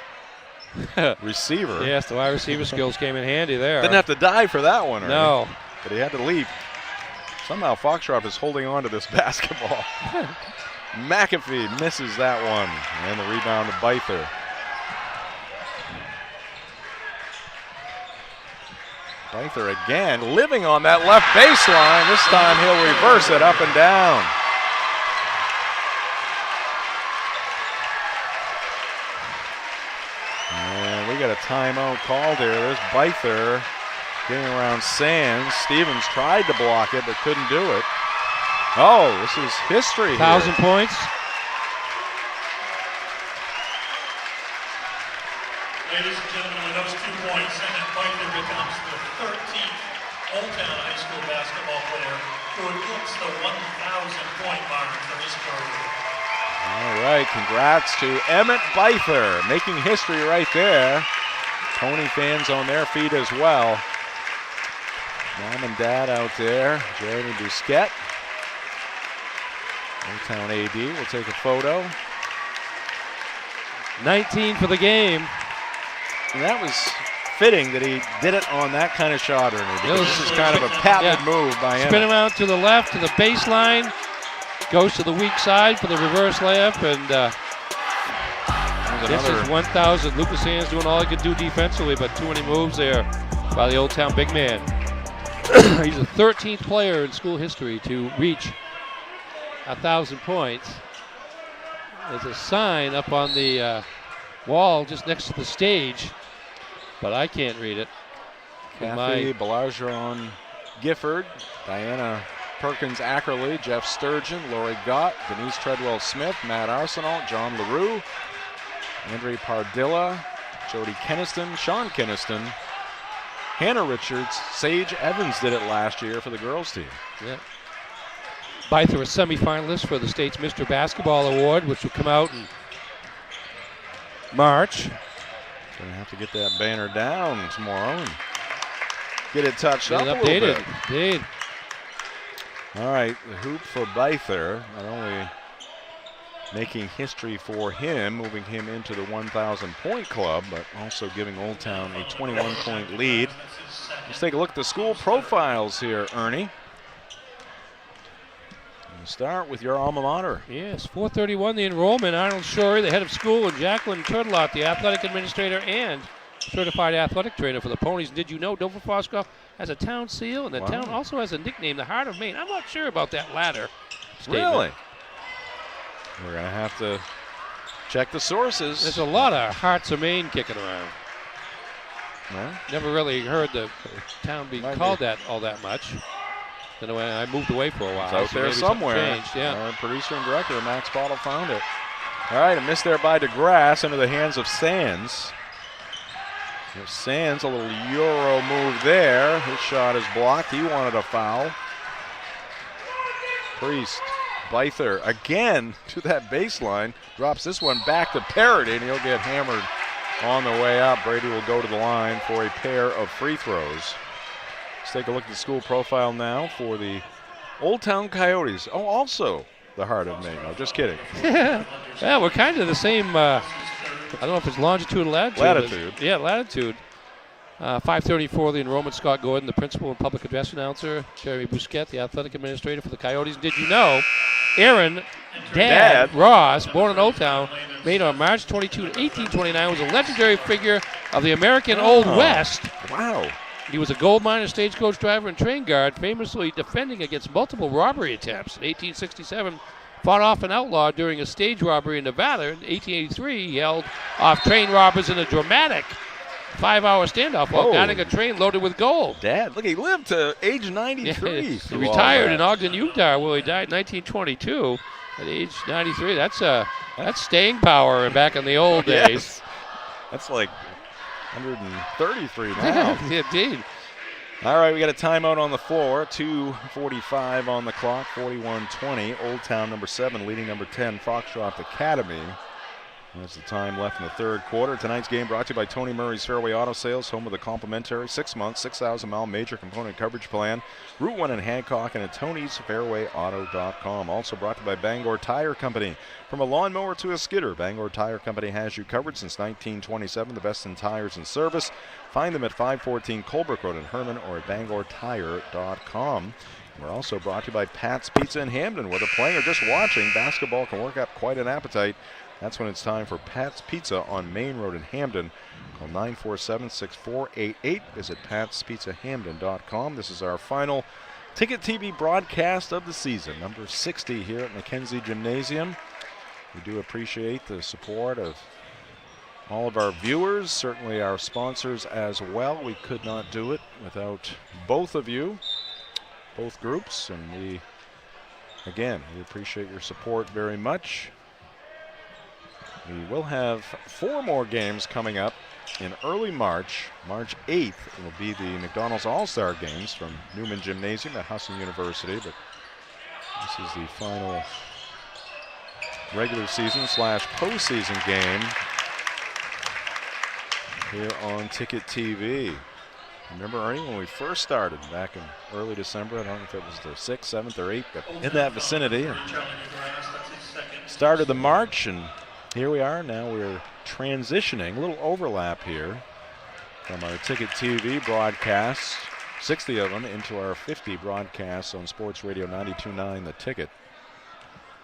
receiver. Yes, the wide receiver skills came in handy there. Didn't have to dive for that one, no. But he had to leap. Somehow Foxcroft is holding on to this basketball. McAfee misses that one. And the rebound to Byther. Byther again living on that left baseline. This time he'll reverse it up and down. And we got a timeout called here. There's Byther getting around Sands. Stevens tried to block it but couldn't do it. Oh, this is history 1,000 here. points. Ladies and gentlemen, with those 2 points, Emmett Byther becomes the 13th Old Town High School basketball player who hits the 1,000-point mark for his career. All right, congrats to Emmett Byther, making history right there. Pony fans on their feet as well. Mom and Dad out there. Jeremy Busquette. Old Town AD will take a photo. 19 for the game. And that was fitting that he did it on that kind of shot, Ernie, because this is kind of a patented move by Emmett. Spin around to the left, to the baseline. Goes to the weak side for the reverse layup, and this is 1,000. Lucas Sands doing all he could do defensively, but too many moves there by the Old Town big man. He's the 13th player in school history to reach 1,000 points. There's a sign up on the wall just next to the stage, but I can't read it. Kathy Balajon Gifford, Diana Perkins Ackerley, Jeff Sturgeon, Lori Gott, Denise Treadwell Smith, Matt Arsenal, John LaRue, Andre Pardilla, Jody Keniston, Sean Keniston, Hannah Richards, Sage Evans did it last year for the girls team. Yeah. Byther, a semifinalist for the state's Mr. Basketball Award, which will come out in March. Gonna have to get that banner down tomorrow and get it touched up updated. A little bit. Indeed. All right, the hoop for Byther, not only making history for him, moving him into the 1,000-point club, but also giving Old Town a 21-point lead. Let's take a look at the school profiles here, Ernie. We'll start with your alma mater. Yes, 431 the enrollment. Arnold Shorey, the head of school, and Jacqueline Turtelot, the athletic administrator and certified athletic trainer for the Ponies. And did you know Dover Foxcroft has a town seal, and the town also has a nickname, the Heart of Maine. I'm not sure about that latter statement. Really? We're going to have to check the sources. There's a lot of Hearts of Maine kicking around. Well, never really heard the town being called that all that much. Then I moved away for a while. It's out there somewhere. Changed, yeah. Our producer and director, Max Bottle, found it. All right, a miss there by DeGrasse into the hands of Sands. There's Sands, a little Euro move there. His shot is blocked. He wanted a foul. Priest, Byther again to that baseline. Drops this one back to Parody, and he'll get hammered on the way up. Brady will go to the line for a pair of free throws. Let's take a look at the school profile now for the Old Town Coyotes. Oh, also the heart of Maine. No, just kidding. Yeah, we're kind of the same. I don't know if it's longitude or latitude. Latitude. Yeah, latitude. 5:34, the enrollment. Scott Gordon, the principal and public address announcer. Jeremy Bousquet, the athletic administrator for the Coyotes. Did you know Aaron, Dad Ross, born in Old Town, made on March 22, 1829, was a legendary figure of the American Old West. Wow. He was a gold miner, stagecoach driver, and train guard, famously defending against multiple robbery attempts. In 1867, fought off an outlaw during a stage robbery in Nevada. In 1883, he held off train robbers in a dramatic 5-hour standoff while guarding a train loaded with gold. Dad, look, he lived to age 93. Yeah, he retired in Ogden, Utah, where he died in 1922 at age 93. That's staying power back in the old days. That's like 133 now. Indeed. All right, we got a timeout on the floor. 2:45 on the clock, 41-20. Old Town number 7 leading number 10, Foxcroft Academy. There's the time left in the third quarter. Tonight's game brought to you by Tony Murray's Fairway Auto Sales, home of the complimentary 6-month, 6,000-mile major component coverage plan. Route 1 in Hancock and at Tony'sFairwayAuto.com. Also brought to you by Bangor Tire Company. From a lawnmower to a skidder, Bangor Tire Company has you covered since 1927. The best in tires and service. Find them at 514 Colebrook Road in Herman or at BangorTire.com. We're also brought to you by Pat's Pizza in Hamden. Whether playing or just watching, basketball can work up quite an appetite. That's when it's time for Pat's Pizza on Main Road in Hamden. Call 947-6488. Visit patspizzahamden.com. This is our final Ticket TV broadcast of the season, number 60 here at Mackenzie Gymnasium. We do appreciate the support of all of our viewers, certainly our sponsors as well. We could not do it without both of you, both groups, and we appreciate your support very much. We will have 4 more games coming up in early March. March 8th will be the McDonald's All-Star Games from Newman Gymnasium at Husson University. But this is the final regular season / postseason game here on Ticket TV. Remember, Ernie, when we first started back in early December, I don't know if it was the 6th, 7th, or 8th, but in that vicinity. And started the March, and here we are. Now we're transitioning, a little overlap here from our Ticket TV broadcasts, 60 of them, into our 50 broadcasts on Sports Radio 92.9 The Ticket.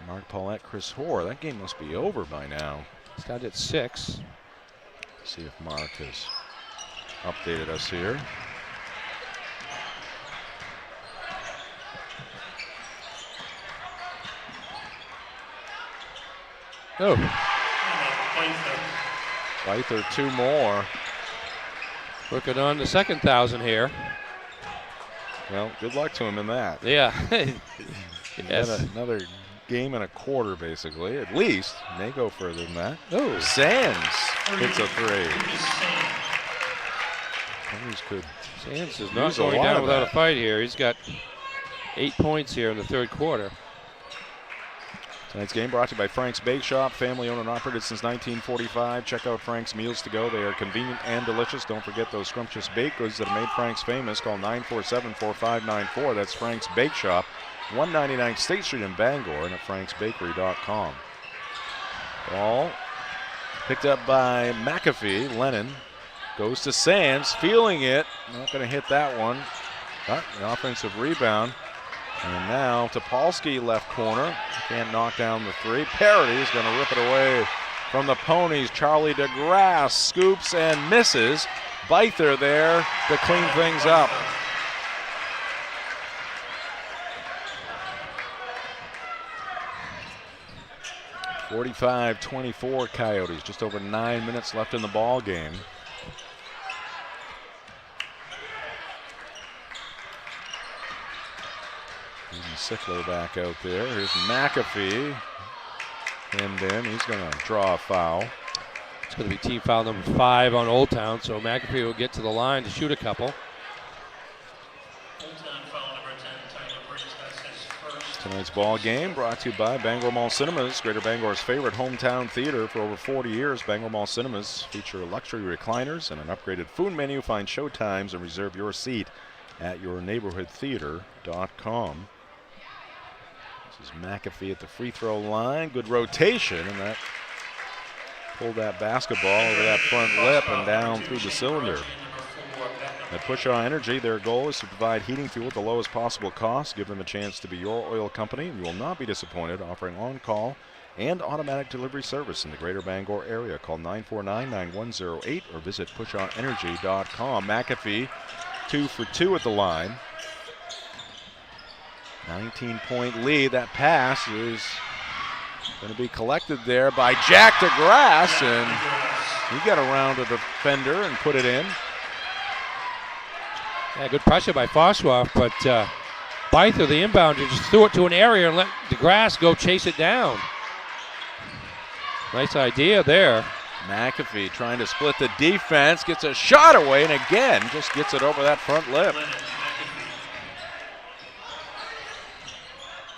Mark Paulette, Chris Hoare. That game must be over by now. Started at 6. See if Mark has updated us here. Oh. Byther 2 more. Working on the second 1,000 here. Well, good luck to him in that. Yeah. Yes. Another game and a quarter, basically. At least. May go further than that. Oh. Sands hits a 3. Sands is not going down without a fight here. He's got 8 points here in the third quarter. Tonight's game brought to you by Frank's Bake Shop, family owned and operated since 1945. Check out Frank's Meals to Go. They are convenient and delicious. Don't forget those scrumptious baked goods that have made Frank's famous. Call 947-4594. That's Frank's Bake Shop, 199 State Street in Bangor, and at franksbakery.com. Ball picked up by McAfee. Lennon goes to Sands, feeling it. Not going to hit that one. But an offensive rebound. And now Topolsky left corner. Can't knock down the 3. Parody is going to rip it away from the Ponies. Charlie DeGrasse scoops and misses. Byther there to clean things up. (45-24) Coyotes. Just over 9 minutes left in the ball game. Sickler back out there. Here's McAfee. pinned in. He's going to draw a foul. It's going to be team foul number 5 on Old Town, so McAfee will get to the line to shoot a couple. Tonight's ball game brought to you by Bangor Mall Cinemas, Greater Bangor's favorite hometown theater for over 40 years. Bangor Mall Cinemas feature luxury recliners and an upgraded food menu. Find show times and reserve your seat at yourneighborhoodtheater.com. This is McAfee at the free throw line. Good rotation, and that pulled that basketball over that front lip and down through the cylinder. At Pushaw Energy, their goal is to provide heating fuel at the lowest possible cost. Give them a chance to be your oil company, and you will not be disappointed. Offering on-call and automatic delivery service in the Greater Bangor area. Call 949-9108 or visit pushawenergy.com. McAfee 2 for 2 at the line. 19-point lead. That pass is going to be collected there by Jack DeGrasse, and he got around a defender and put it in. Yeah, good pressure by Foxcroft, but Byther, the inbounder, just threw it to an area and let DeGrasse go chase it down. Nice idea there. McAfee trying to split the defense, gets a shot away, and again, just gets it over that front lip.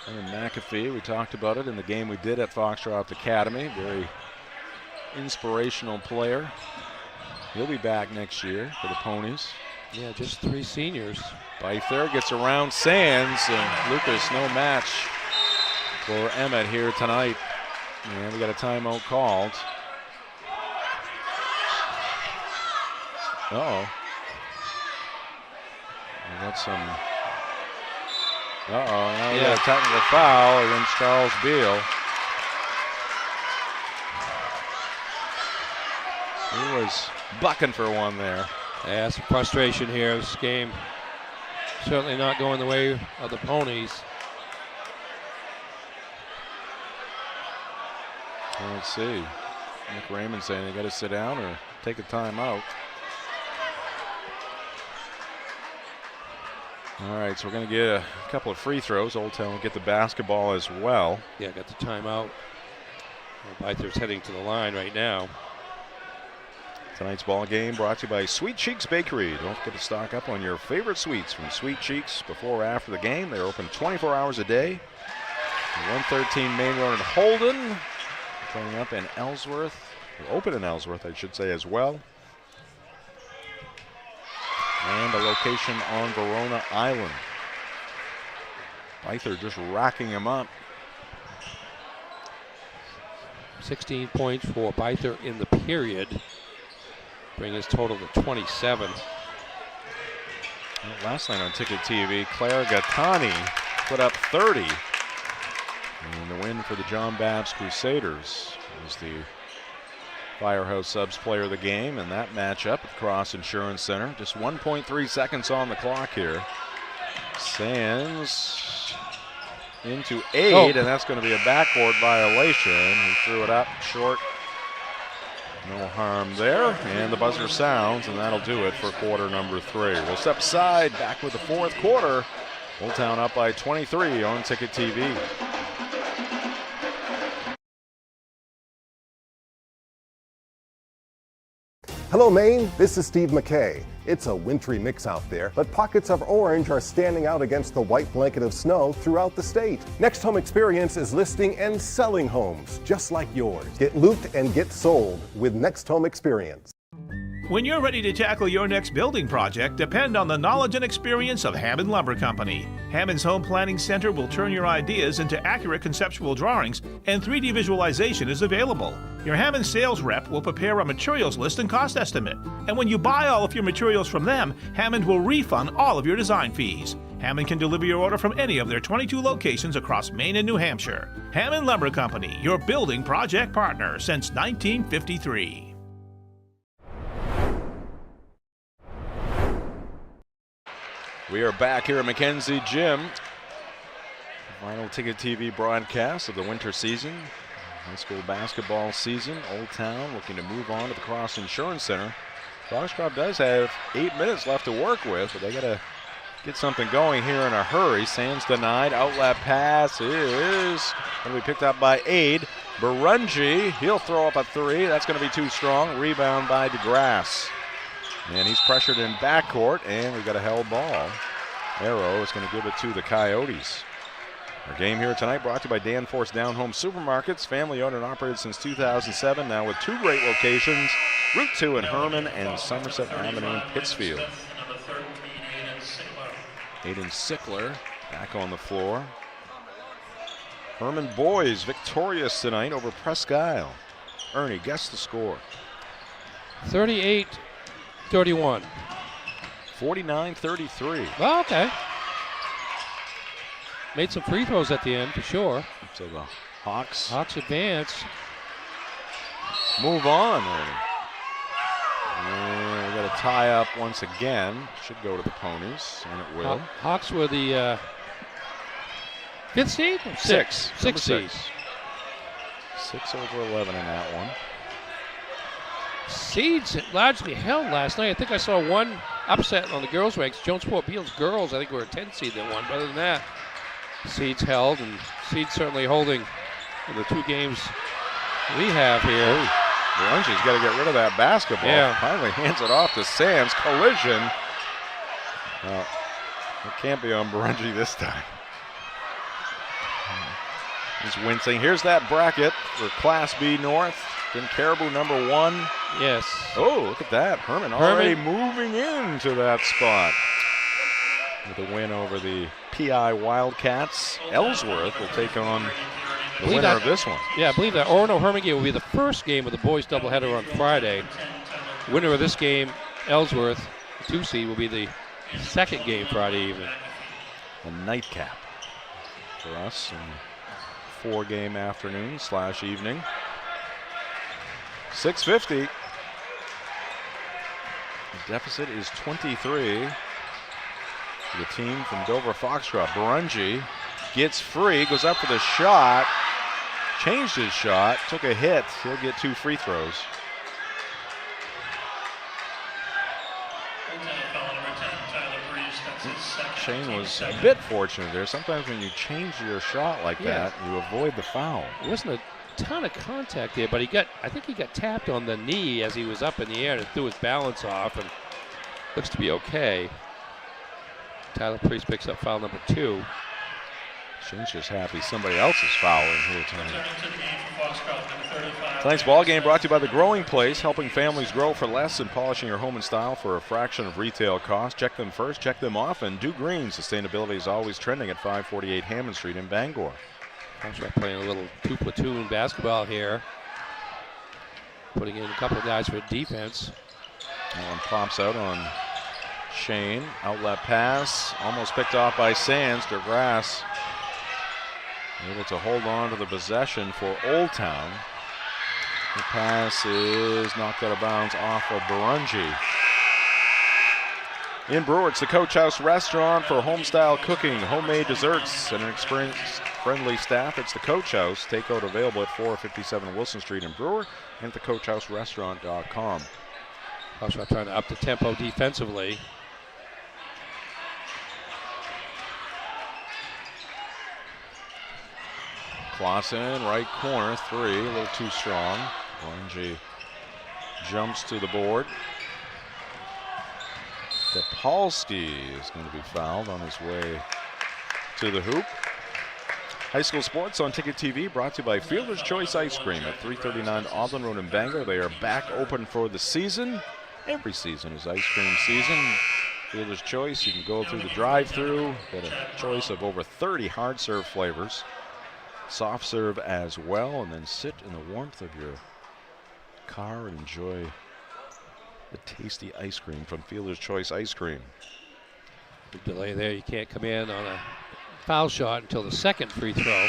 And McAfee, we talked about it in the game we did at Foxcroft Academy. Very inspirational player. He'll be back next year for the Ponies. Yeah, just 3 seniors. Byther gets around Sands, and Lucas no match for Emmett here tonight. And we got a timeout called. Uh-oh. We got some... now we got a technical foul against Charles Beal. He was bucking for one there. Yeah, some frustration here. This game certainly not going the way of the Ponies. Well, let's see. Nick Raymond saying they got to sit down or take a timeout. All right, so we're going to get a couple of free throws. Old Town will get the basketball as well. Yeah, got the timeout. Byther's heading to the line right now. Tonight's ball game brought to you by Sweet Cheeks Bakery. Don't forget to stock up on your favorite sweets from Sweet Cheeks before or after the game. They're open 24 hours a day. 113 Main Road in Holden. Coming up in Ellsworth. Open in Ellsworth, I should say, as well. And a location on Verona Island. Byther just racking him up. 16 points for Byther in the period. Bring his total to 27. Well, last night on Ticket TV, Claire Gattani put up 30. And the win for the John Babbs Crusaders was the Firehouse Subs player of the game in that matchup at Cross Insurance Center. Just 1.3 seconds on the clock here. Sands into 8, and that's going to be a backboard violation. He threw it up short. No harm there, and the buzzer sounds, and that'll do it for quarter number 3. We'll step aside, back with the fourth quarter. Old Town up by 23 on Ticket TV. Hello, Maine. This is Steve McKay. It's a wintry mix out there, but pockets of orange are standing out against the white blanket of snow throughout the state. Next Home Experience is listing and selling homes just like yours. Get looped and get sold with Next Home Experience. When you're ready to tackle your next building project, depend on the knowledge and experience of Hammond Lumber Company. Hammond's Home Planning Center will turn your ideas into accurate conceptual drawings, and 3D visualization is available. Your Hammond sales rep will prepare a materials list and cost estimate. And when you buy all of your materials from them, Hammond will refund all of your design fees. Hammond can deliver your order from any of their 22 locations across Maine and New Hampshire. Hammond Lumber Company, your building project partner since 1953. We are back here at Mackenzie Gym. Final Ticket TV broadcast of the winter season. High school basketball season. Old Town looking to move on to the Cross Insurance Center. Foxcroft does have 8 minutes left to work with, but they got to get something going here in a hurry. Sands denied. Outlet pass is going to be picked up by Aid. Barungi, he'll throw up a three. That's going to be too strong. Rebound by DeGrasse. And he's pressured in backcourt, and we've got a held ball. Arrow is going to give it to the Coyotes. Our game here tonight brought to you by Danforth Down Home Supermarkets, family owned and operated since 2007, now with 2 great locations, Route 2 in Herman and Somerset Avenue in Pittsfield. Aiden Sickler back on the floor. Herman boys victorious tonight over Presque Isle. Ernie, guess the score. 38-31. 49-33. Well, okay. Made some free throws at the end for sure. So the Hawks advance. Move on, Ernie. And we got a tie up once again. Should go to the Ponies, and it will. Hawks were the 5th seed? Six. Sixth seed. 6 over 11 in that one. Seeds largely held last night. I think I saw one upset on the girls' ranks. Jonesport Beals girls, I think, were a 10 seed that won. But other than that, seeds held, and seeds certainly holding in the 2 games we have here. Barungi's got to get rid of that basketball. Yeah. Finally hands it off to Sands. Collision. Well, it can't be on Barungi this time. He's wincing. Here's that bracket for Class B North. Then Caribou number 1. Yes. Oh, look at that. Herman already moving into that spot. With a win over the PI Wildcats. Ellsworth will take on the winner of this one. Yeah, I believe that Orono-Herman game will be the first game of the boys doubleheader on Friday. Winner of this game, Ellsworth, the 2 seed, will be the second game Friday evening. A nightcap for us in 4-game afternoon / evening. 6:50. The deficit is 23. The team from Dover Foxcroft. Barungi gets free, goes up for the shot, changed his shot, took a hit. He'll get 2 free throws. Shane was a bit fortunate there. Sometimes when you change your shot like that, you avoid the foul. It wasn't a ton of contact there, but I think he got tapped on the knee as he was up in the air and threw his balance off, and looks to be okay. Tyler Priest picks up foul number 2. Shane's just happy somebody else is fouling here tonight. Tonight's ball game brought to you by The Growing Place, helping families grow for less and polishing your home and style for a fraction of retail cost. Check them first, check them often. Do Green. Sustainability is always trending at 548 Hammond Street in Bangor. Foxcroft playing a little 2-platoon basketball here. Putting in a couple of guys for defense. That one pops out on Shane. Outlet pass. Almost picked off by Sands. DeGrasse able to hold on to the possession for Old Town. The pass is knocked out of bounds off of Barungi. In Brewer, it's the Coach House Restaurant for home-style cooking, homemade desserts, and an experienced, friendly staff. It's the Coach House. Takeout available at 457 Wilson Street in Brewer and at thecoachhouserestaurant.com. Foxcroft trying to up the tempo defensively. Clausen, right corner, 3, a little too strong. Barungi jumps to the board. Topolsky is going to be fouled on his way to the hoop. High school sports on Ticket TV brought to you by Fielder's Choice Ice Cream at 339 Auburn Road in Bangor. They are back open for the season. Every season is ice cream season. Fielder's Choice, you can go through the drive-thru, get a choice of over 30 hard serve flavors. Soft serve as well, and then sit in the warmth of your car and enjoy the tasty ice cream from Fielder's Choice Ice Cream. Big delay there. You can't come in on a foul shot until the second free throw.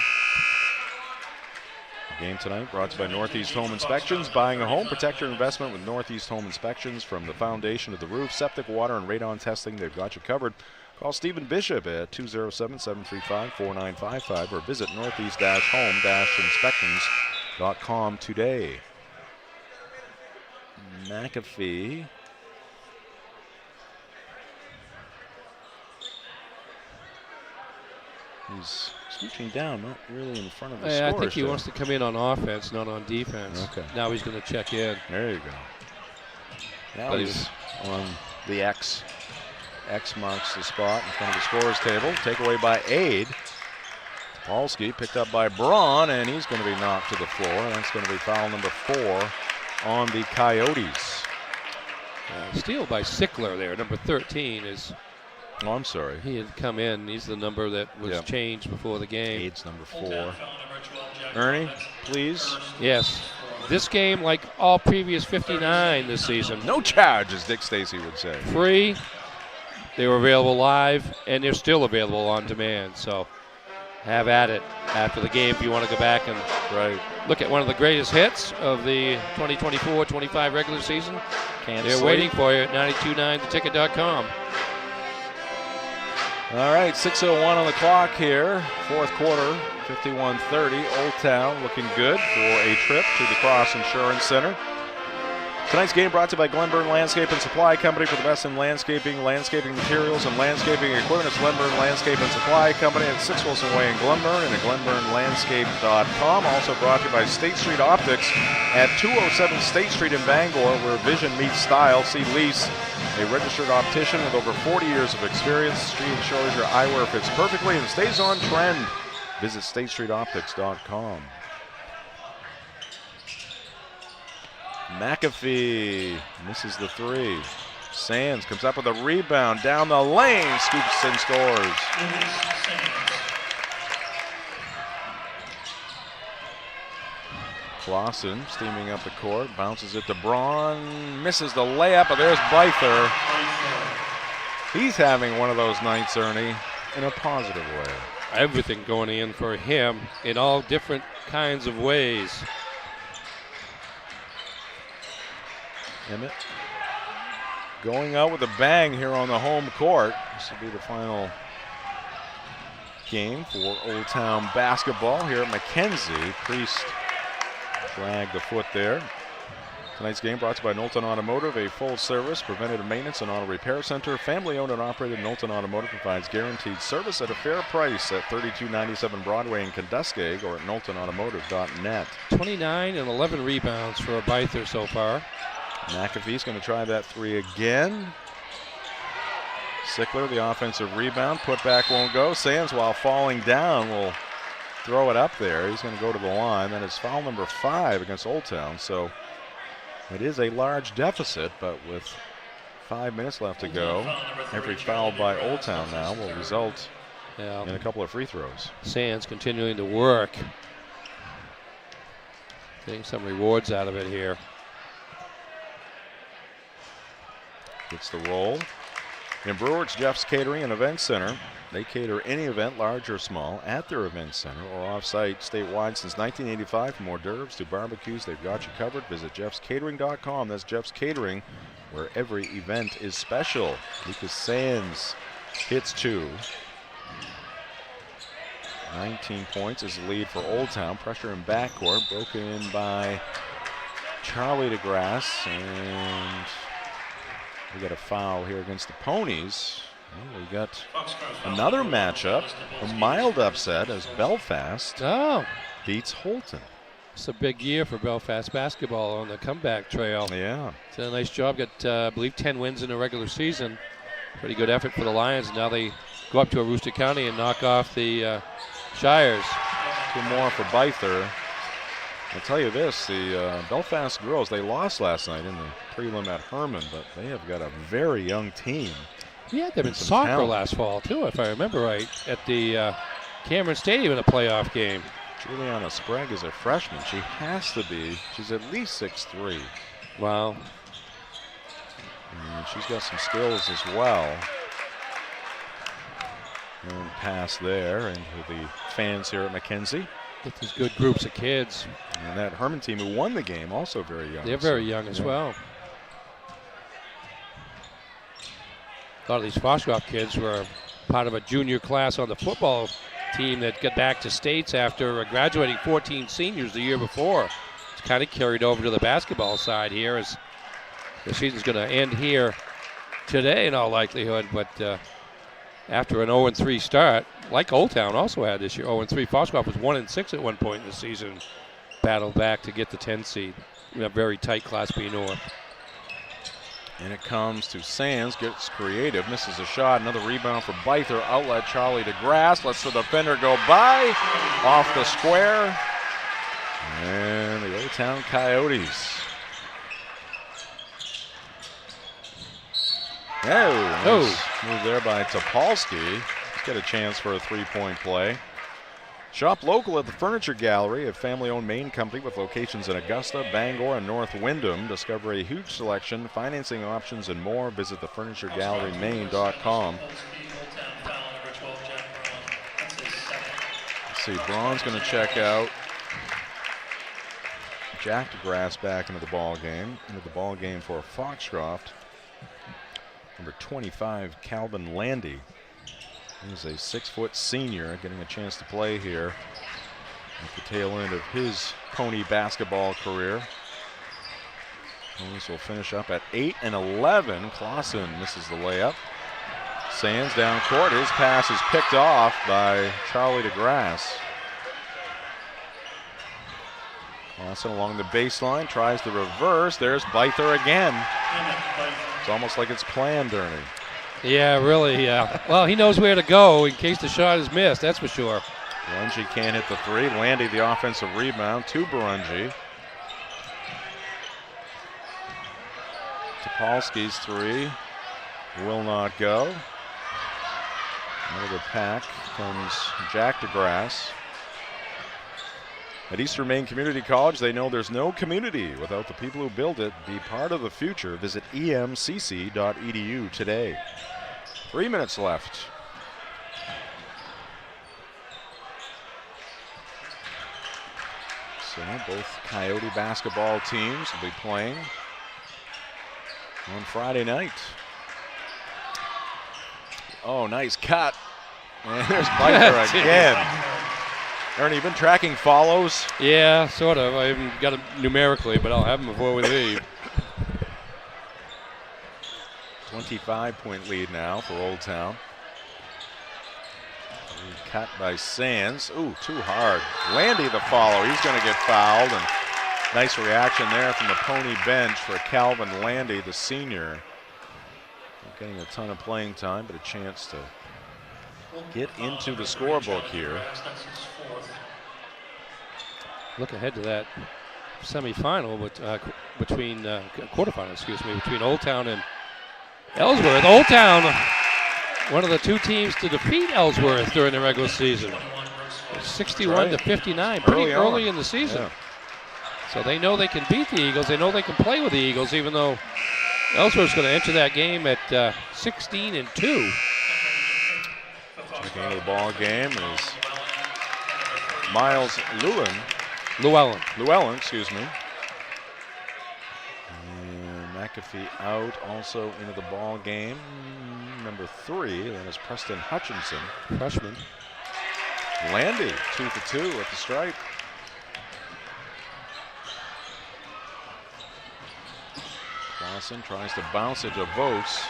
The game tonight brought to you by Northeast Home Inspections. Buying a home, protect your investment with Northeast Home Inspections. From the foundation to the roof, septic, water, and radon testing, they've got you covered. Call Stephen Bishop at 207-735-4955 or visit northeast-home-inspections.com today. McAfee He's scooching down, not really in front of the I scores. think he wants to come in on offense, not on defense. Okay. Now he's going to check in. There you go. Now But he's on the X. X marks the spot in front of the scorer's table. Takeaway by Aid. Polsky picked up by Braun, and he's going to be knocked to the floor. That's going to be foul number 4 on the Coyotes. Steal by Sickler there, number 13 is. Oh, I'm sorry. He had come in. He's the number that was changed before the game. Aid's number 4. Ernie, please. Yes. This game, like all previous 59 this season. No charge, as Dick Stacy would say. Free. They were available live, and they're still available on demand. So have at it after the game if you want to go back and look at one of the greatest hits of the 2024-25 regular season. They're waiting for you at 929theticket.com. All right, 6:01 on the clock here. Fourth quarter, 51-30. Old Town looking good for a trip to the Cross Insurance Center. Tonight's game brought to you by Glenburn Landscape and Supply Company for the best in landscaping materials, and landscaping equipment. It's Glenburn Landscape and Supply Company at 6 Wilson Way in Glenburn and at glenburnlandscape.com. Also brought to you by State Street Optics at 207 State Street in Bangor, where vision meets style. See Lease, a registered optician with over 40 years of experience. Street ensures your eyewear fits perfectly and stays on trend. Visit statestreetoptics.com. McAfee misses the 3. Sands comes up with a rebound down the lane, scoops and scores. Clausen steaming up the court, bounces it to Braun, misses the layup, but there's Byther. He's having one of those nights, Ernie, in a positive way. Everything going in for him in all different kinds of ways. Emmett going out with a bang here on the home court. This will be the final game for Old Town basketball here at Mackenzie. Priest dragged the foot there. Tonight's game brought to you by Knowlton Automotive, a full-service preventative maintenance and auto repair center. Family-owned and operated, Knowlton Automotive provides guaranteed service at a fair price at 3297 Broadway in Kenduskeag or at knowltonautomotive.net. 29 and 11 rebounds for a Byther so far. McAfee's going to try that 3 again. Sickler, the offensive rebound. Put back won't go. Sands, while falling down, will throw it up there. He's going to go to the line. That is foul number 5 against Old Town. So it is a large deficit, but with 5 minutes left to go, every foul by Old Town now will result in a couple of free throws. Sands continuing to work. Getting some rewards out of it here. Gets the roll. In Brewer, it's Jeff's Catering and Event Center. They cater any event, large or small, at their event center or off-site statewide since 1985. From hors d'oeuvres to barbecues, they've got you covered. Visit jeffscatering.com. That's Jeff's Catering, where every event is special. Lucas Sands hits 2. 19 points is the lead for Old Town. Pressure in backcourt, broken in by Charlie DeGrasse, and we got a foul here against the Ponies. Well, we got another matchup, a mild upset as Belfast beats Holton. It's a big year for Belfast basketball on the comeback trail. Yeah. It's a nice job. Got, I believe, 10 wins in the regular season. Pretty good effort for the Lions. Now they go up to Aroostook County and knock off the Shires. 2 more for Byther. I'll tell you this, the Belfast girls, they lost last night in the prelim at Herman, but they have got a very young team. Yeah, they've been soccer talent last fall, too, if I remember right, at the Cameron Stadium in a playoff game. Juliana Sprague is a freshman. She has to be. She's at least 6'3". Wow. And she's got some skills as well. And pass there into the fans here at Mackenzie. Get these good groups of kids. And that Herman team who won the game, also very young. They're very young as well. A lot of these Foxcroft kids were part of a junior class on the football team that got back to states after graduating 14 seniors the year before. It's kind of carried over to the basketball side here as the season's going to end here today in all likelihood, but after an 0-3 start, like Old Town also had this year. 0-3. Foxcroft was 1-6 at one point in the season. Battled back to get the 10 seed in a very tight Class B North. And it comes to Sands, gets creative, misses a shot, another rebound for Byther, outlet Charlie DeGrasse, lets the defender go by, off the square, and the Old Town Coyotes. Nice move there by Topolsky. He's got a chance for a three-point play. Shop local at the Furniture Gallery, a family-owned Maine company with locations in Augusta, Bangor, and North Windham. Discover a huge selection, financing options, and more. Visit thefurnituregallerymaine.com. Let's see, Braun's going to check out. Jack DeGrasse back into the ball game for Foxcroft. Number 25, Calvin Landy. He's a 6-foot senior getting a chance to play here at the tail end of his Pony basketball career. Ponies will finish up at 8 and 11. Clausen misses the layup. Sands down court. His pass is picked off by Charlie DeGrasse. Clausen along the baseline tries the reverse. There's Byther again. It's almost like it's planned, Ernie. Yeah, really. Well, he knows where to go in case the shot is missed, that's for sure. Barungi can't hit the three. Landy the offensive rebound to Barungi. Topolsky's three will not go. Out of the pack comes Jack DeGrasse. At Eastern Maine Community College, they know there's no community without the people who build it. Be part of the future. Visit emcc.edu today. 3 minutes left. So both Coyote basketball teams will be playing on Friday night. Oh, nice cut. And there's Byther again. Ernie, you been tracking follows? Yeah, sort of. I haven't got them numerically, but I'll have them before we leave. 25-point lead now for Old Town. Cut by Sands. Ooh, too hard. Landy the follow. He's going to get fouled. And nice reaction there from the Pony bench for Calvin Landy, the senior. Not getting a ton of playing time, but a chance to get into the scorebook here. Look ahead to that semifinal between quarterfinal, between Old Town and Ellsworth. Old Town, one of the two teams to defeat Ellsworth during the regular season, 61-59, pretty early in the season. Yeah. So they know they can beat the Eagles. They know they can play with the Eagles, even though Ellsworth's going to enter that game at 16-2. Checking into the ball game is Miles Llewellyn, excuse me. And McAfee out, also into the ball game. Number 3, that is Preston Hutchinson. Freshman. Landy, 2 for 2 at the stripe. Clausen tries to bounce it to Vos.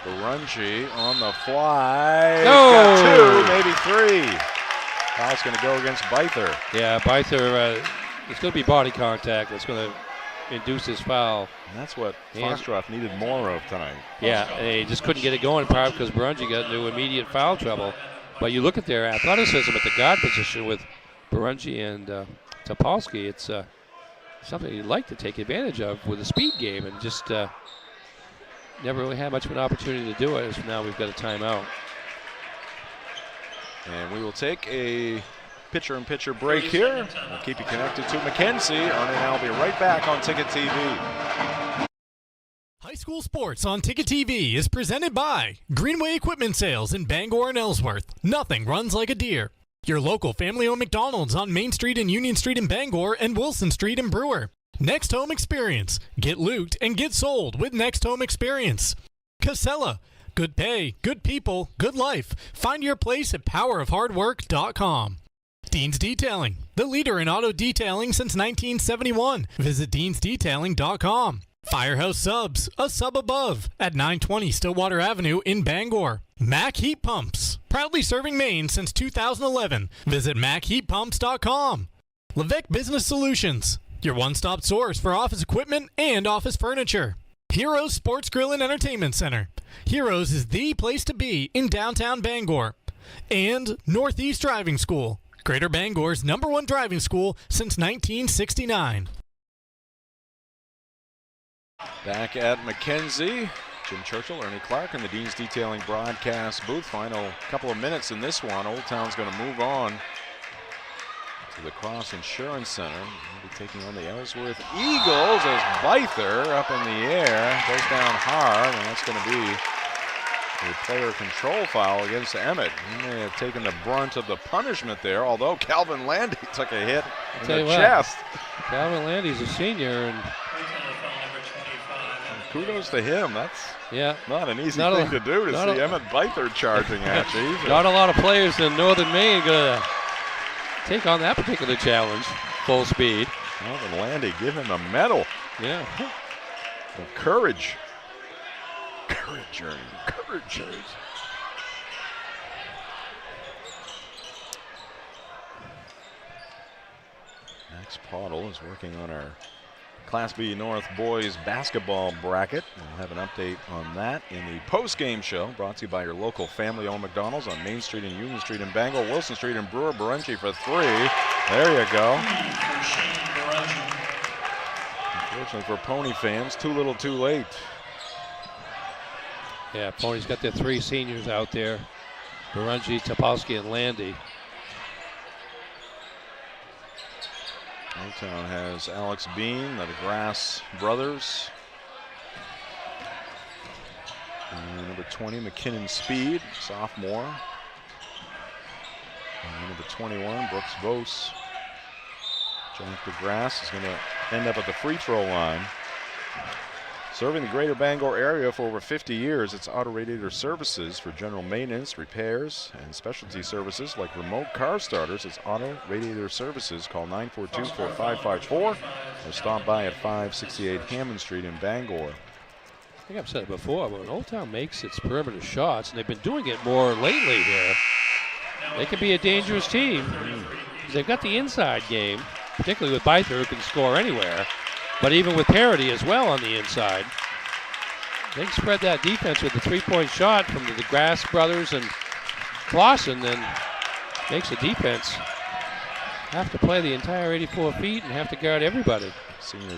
Barungi on the fly. No! Got 2, maybe 3. Foul's going to go against Byther. Yeah, Byther, it's going to be body contact that's going to induce his foul. And that's what Foxcroft needed more of tonight. Yeah, he just couldn't get it going in part because Barungi got into immediate foul trouble. But you look at their athleticism at the guard position with Barungi and Topolsky, it's something you'd like to take advantage of with a speed game, and just never really had much of an opportunity to do it. So now we've got a timeout. And we will take a pitcher-in-pitcher break here. We'll keep you connected to Mackenzie, and I'll be right back on Ticket TV. High school sports on Ticket TV is presented by Greenway Equipment Sales in Bangor and Ellsworth. Nothing runs like a deer. Your local family-owned McDonald's on Main Street and Union Street in Bangor and Wilson Street in Brewer. Next Home Experience. Get looped and get sold with Next Home Experience. Casella. Good pay, good people, good life. Find your place at powerofhardwork.com. Dean's Detailing, the leader in auto detailing since 1971. Visit deansdetailing.com. Firehouse Subs, a sub above, at 920 Stillwater Avenue in Bangor. Mac Heat Pumps, proudly serving Maine since 2011. Visit MacHeatPumps.com. Levesque Business Solutions, your one-stop source for office equipment and office furniture. Heroes Sports Grill and Entertainment Center. Heroes is the place to be in downtown Bangor. And Northeast Driving School, Greater Bangor's #1 driving school since 1969. Back at Mackenzie, Jim Churchill, Ernie Clark, and the Dean's Detailing broadcast booth. Final couple of minutes in this one. Old Town's going to move on to the Cross Insurance Center. We'll be taking on the Ellsworth Eagles as Byther up in the air goes down hard, and that's going to be a player control foul against Emmett. He may have taken the brunt of the punishment there, although Calvin Landy took a hit in the chest. Calvin Landy's a senior, and kudos to him. That's not an easy thing to do, to see Emmett Byther charging at you. Not a lot of players in Northern Maine going to take on that particular challenge full speed. Calvin Landy, give him a medal. Yeah. Courage. Courage, Ernie. Courage. Max Pottle is working on our Class B North boys basketball bracket. We'll have an update on that in the post-game show, brought to you by your local family-owned McDonald's on Main Street and Union Street in Bangor, Wilson Street and Brewer. Barenchi for 3. There you go. Unfortunately for Pony fans, too little too late. Yeah, Pony's got their 3 seniors out there, Barenchi, Topolsky, and Landy. Old Town has Alex Bean, the DeGrasse brothers. And number 20, McKinnon Speed, sophomore. And number 21, Brooks Vos. Jack DeGrasse is going to end up at the free throw line. Serving the greater Bangor area for over 50 years, it's Auto Radiator Services for general maintenance, repairs, and specialty services like remote car starters. It's Auto Radiator Services. Call 942-4554 or stop by at 568 Hammond Street in Bangor. I think I've said it before, but when Old Town makes its perimeter shots, and they've been doing it more lately here, they can be a dangerous team. They've got the inside game, particularly with Byther, who can score anywhere. But even with parity as well on the inside, they can spread that defense with the 3-point shot from the DeGrasse brothers and Clausen, and makes the defense have to play the entire 84 feet and have to guard everybody. Senior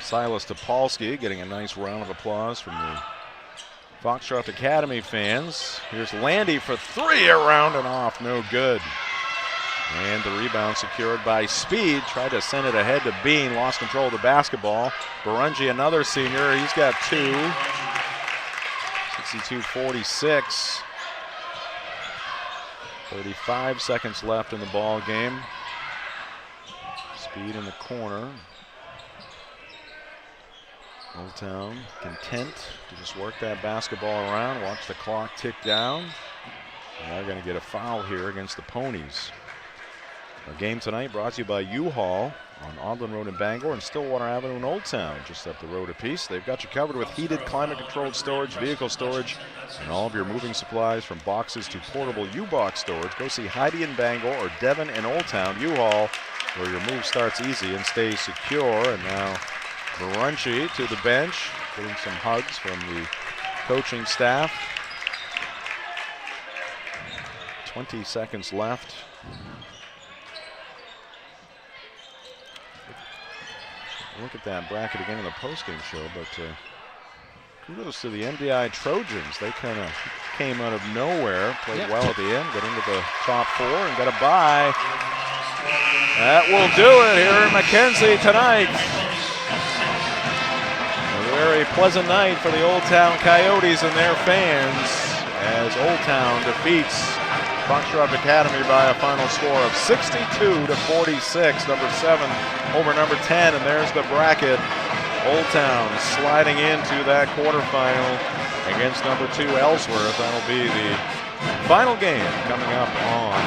Silas Topolsky getting a nice round of applause from the Foxcroft Academy fans. Here's Landy for 3, around and off, no good. And the rebound secured by Speed. Tried to send it ahead to Bean. Lost control of the basketball. Barenchi, another senior. He's got 2. 62-46. 35 seconds left in the ball game. Speed in the corner. Old Town content to just work that basketball around. Watch the clock tick down. And they're going to get a foul here against the Ponies. Our game tonight brought to you by U-Haul on Audlin Road in Bangor and Stillwater Avenue in Old Town, just up the road a piece. They've got you covered with heated, climate-controlled storage, vehicle storage, and all of your moving supplies from boxes to portable U-Box storage. Go see Heidi in Bangor or Devon in Old Town. U-Haul, where your move starts easy and stays secure. And now Barenchi to the bench, getting some hugs from the coaching staff. 20 seconds left. Look at that bracket again in the postgame show, but kudos to the MDI Trojans. They kind of came out of nowhere, played well at the end, got into the top 4 and got a bye. That will do it here in Mackenzie tonight. A very pleasant night for the Old Town Coyotes and their fans as Old Town defeats Foxcroft Academy by a final score of 62-46. Number 7 over number 10, and there's the bracket. Old Town sliding into that quarterfinal against number 2 Ellsworth. That'll be the final game coming up on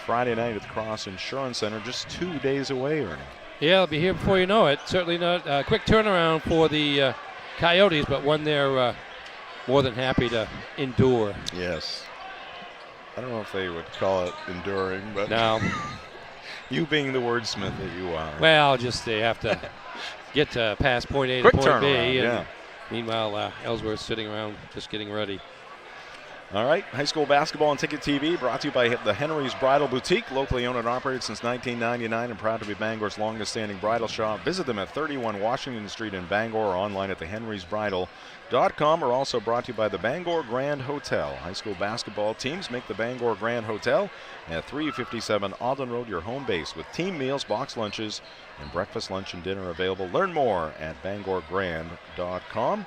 Friday night at the Cross Insurance Center, just 2 days away, Ernie. Yeah, it'll be here before you know it. Certainly not a quick turnaround for the Coyotes, but one they're more than happy to endure. Yes. I don't know if they would call it enduring, but no. You being the wordsmith that you are. Well, just they have to get past point A to Quick point B. turnaround, And yeah. Meanwhile, Ellsworth's sitting around just getting ready. All right, high school basketball on Ticket TV brought to you by the Henry's Bridal Boutique, locally owned and operated since 1999 and proud to be Bangor's longest-standing bridal shop. Visit them at 31 Washington Street in Bangor or online at thehenrysbridal.com. Or also brought to you by the Bangor Grand Hotel. High school basketball teams make the Bangor Grand Hotel at 357 Alden Road your home base with team meals, box lunches, and breakfast, lunch, and dinner available. Learn more at bangorgrand.com.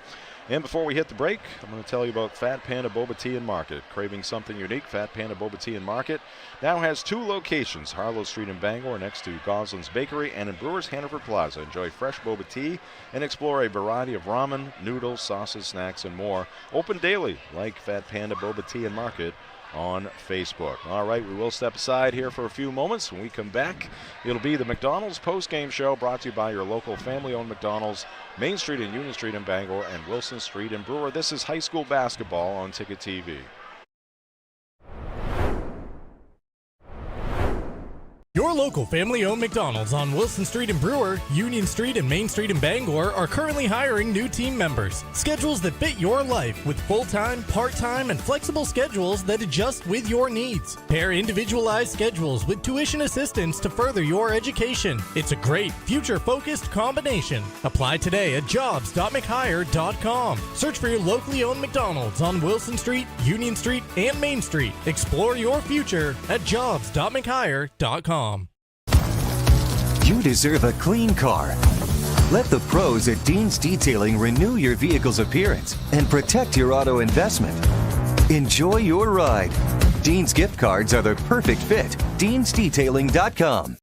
And before we hit the break, I'm going to tell you about Fat Panda Boba Tea and Market. Craving something unique? Fat Panda Boba Tea and Market now has 2 locations, Harlow Street in Bangor next to Goslin's Bakery, and in Brewers Hannaford Plaza. Enjoy fresh boba tea and explore a variety of ramen, noodles, sauces, snacks, and more. Open daily, like Fat Panda Boba Tea and Market on Facebook. All right, we will step aside here for a few moments. When we come back, it'll be the McDonald's post-game show brought to you by your local family-owned McDonald's, Main Street and Union Street in Bangor and Wilson Street in Brewer. This is high school basketball on Ticket TV. Your local family-owned McDonald's on Wilson Street in Brewer, Union Street and Main Street in Bangor are currently hiring new team members. Schedules that fit your life with full-time, part-time, and flexible schedules that adjust with your needs. Pair individualized schedules with tuition assistance to further your education. It's a great, future-focused combination. Apply today at jobs.mchire.com. Search for your locally owned McDonald's on Wilson Street, Union Street, and Main Street. Explore your future at jobs.mchire.com. You deserve a clean car. Let the pros at Dean's Detailing renew your vehicle's appearance and protect your auto investment. Enjoy your ride. Dean's gift cards are the perfect fit. Dean'sDetailing.com.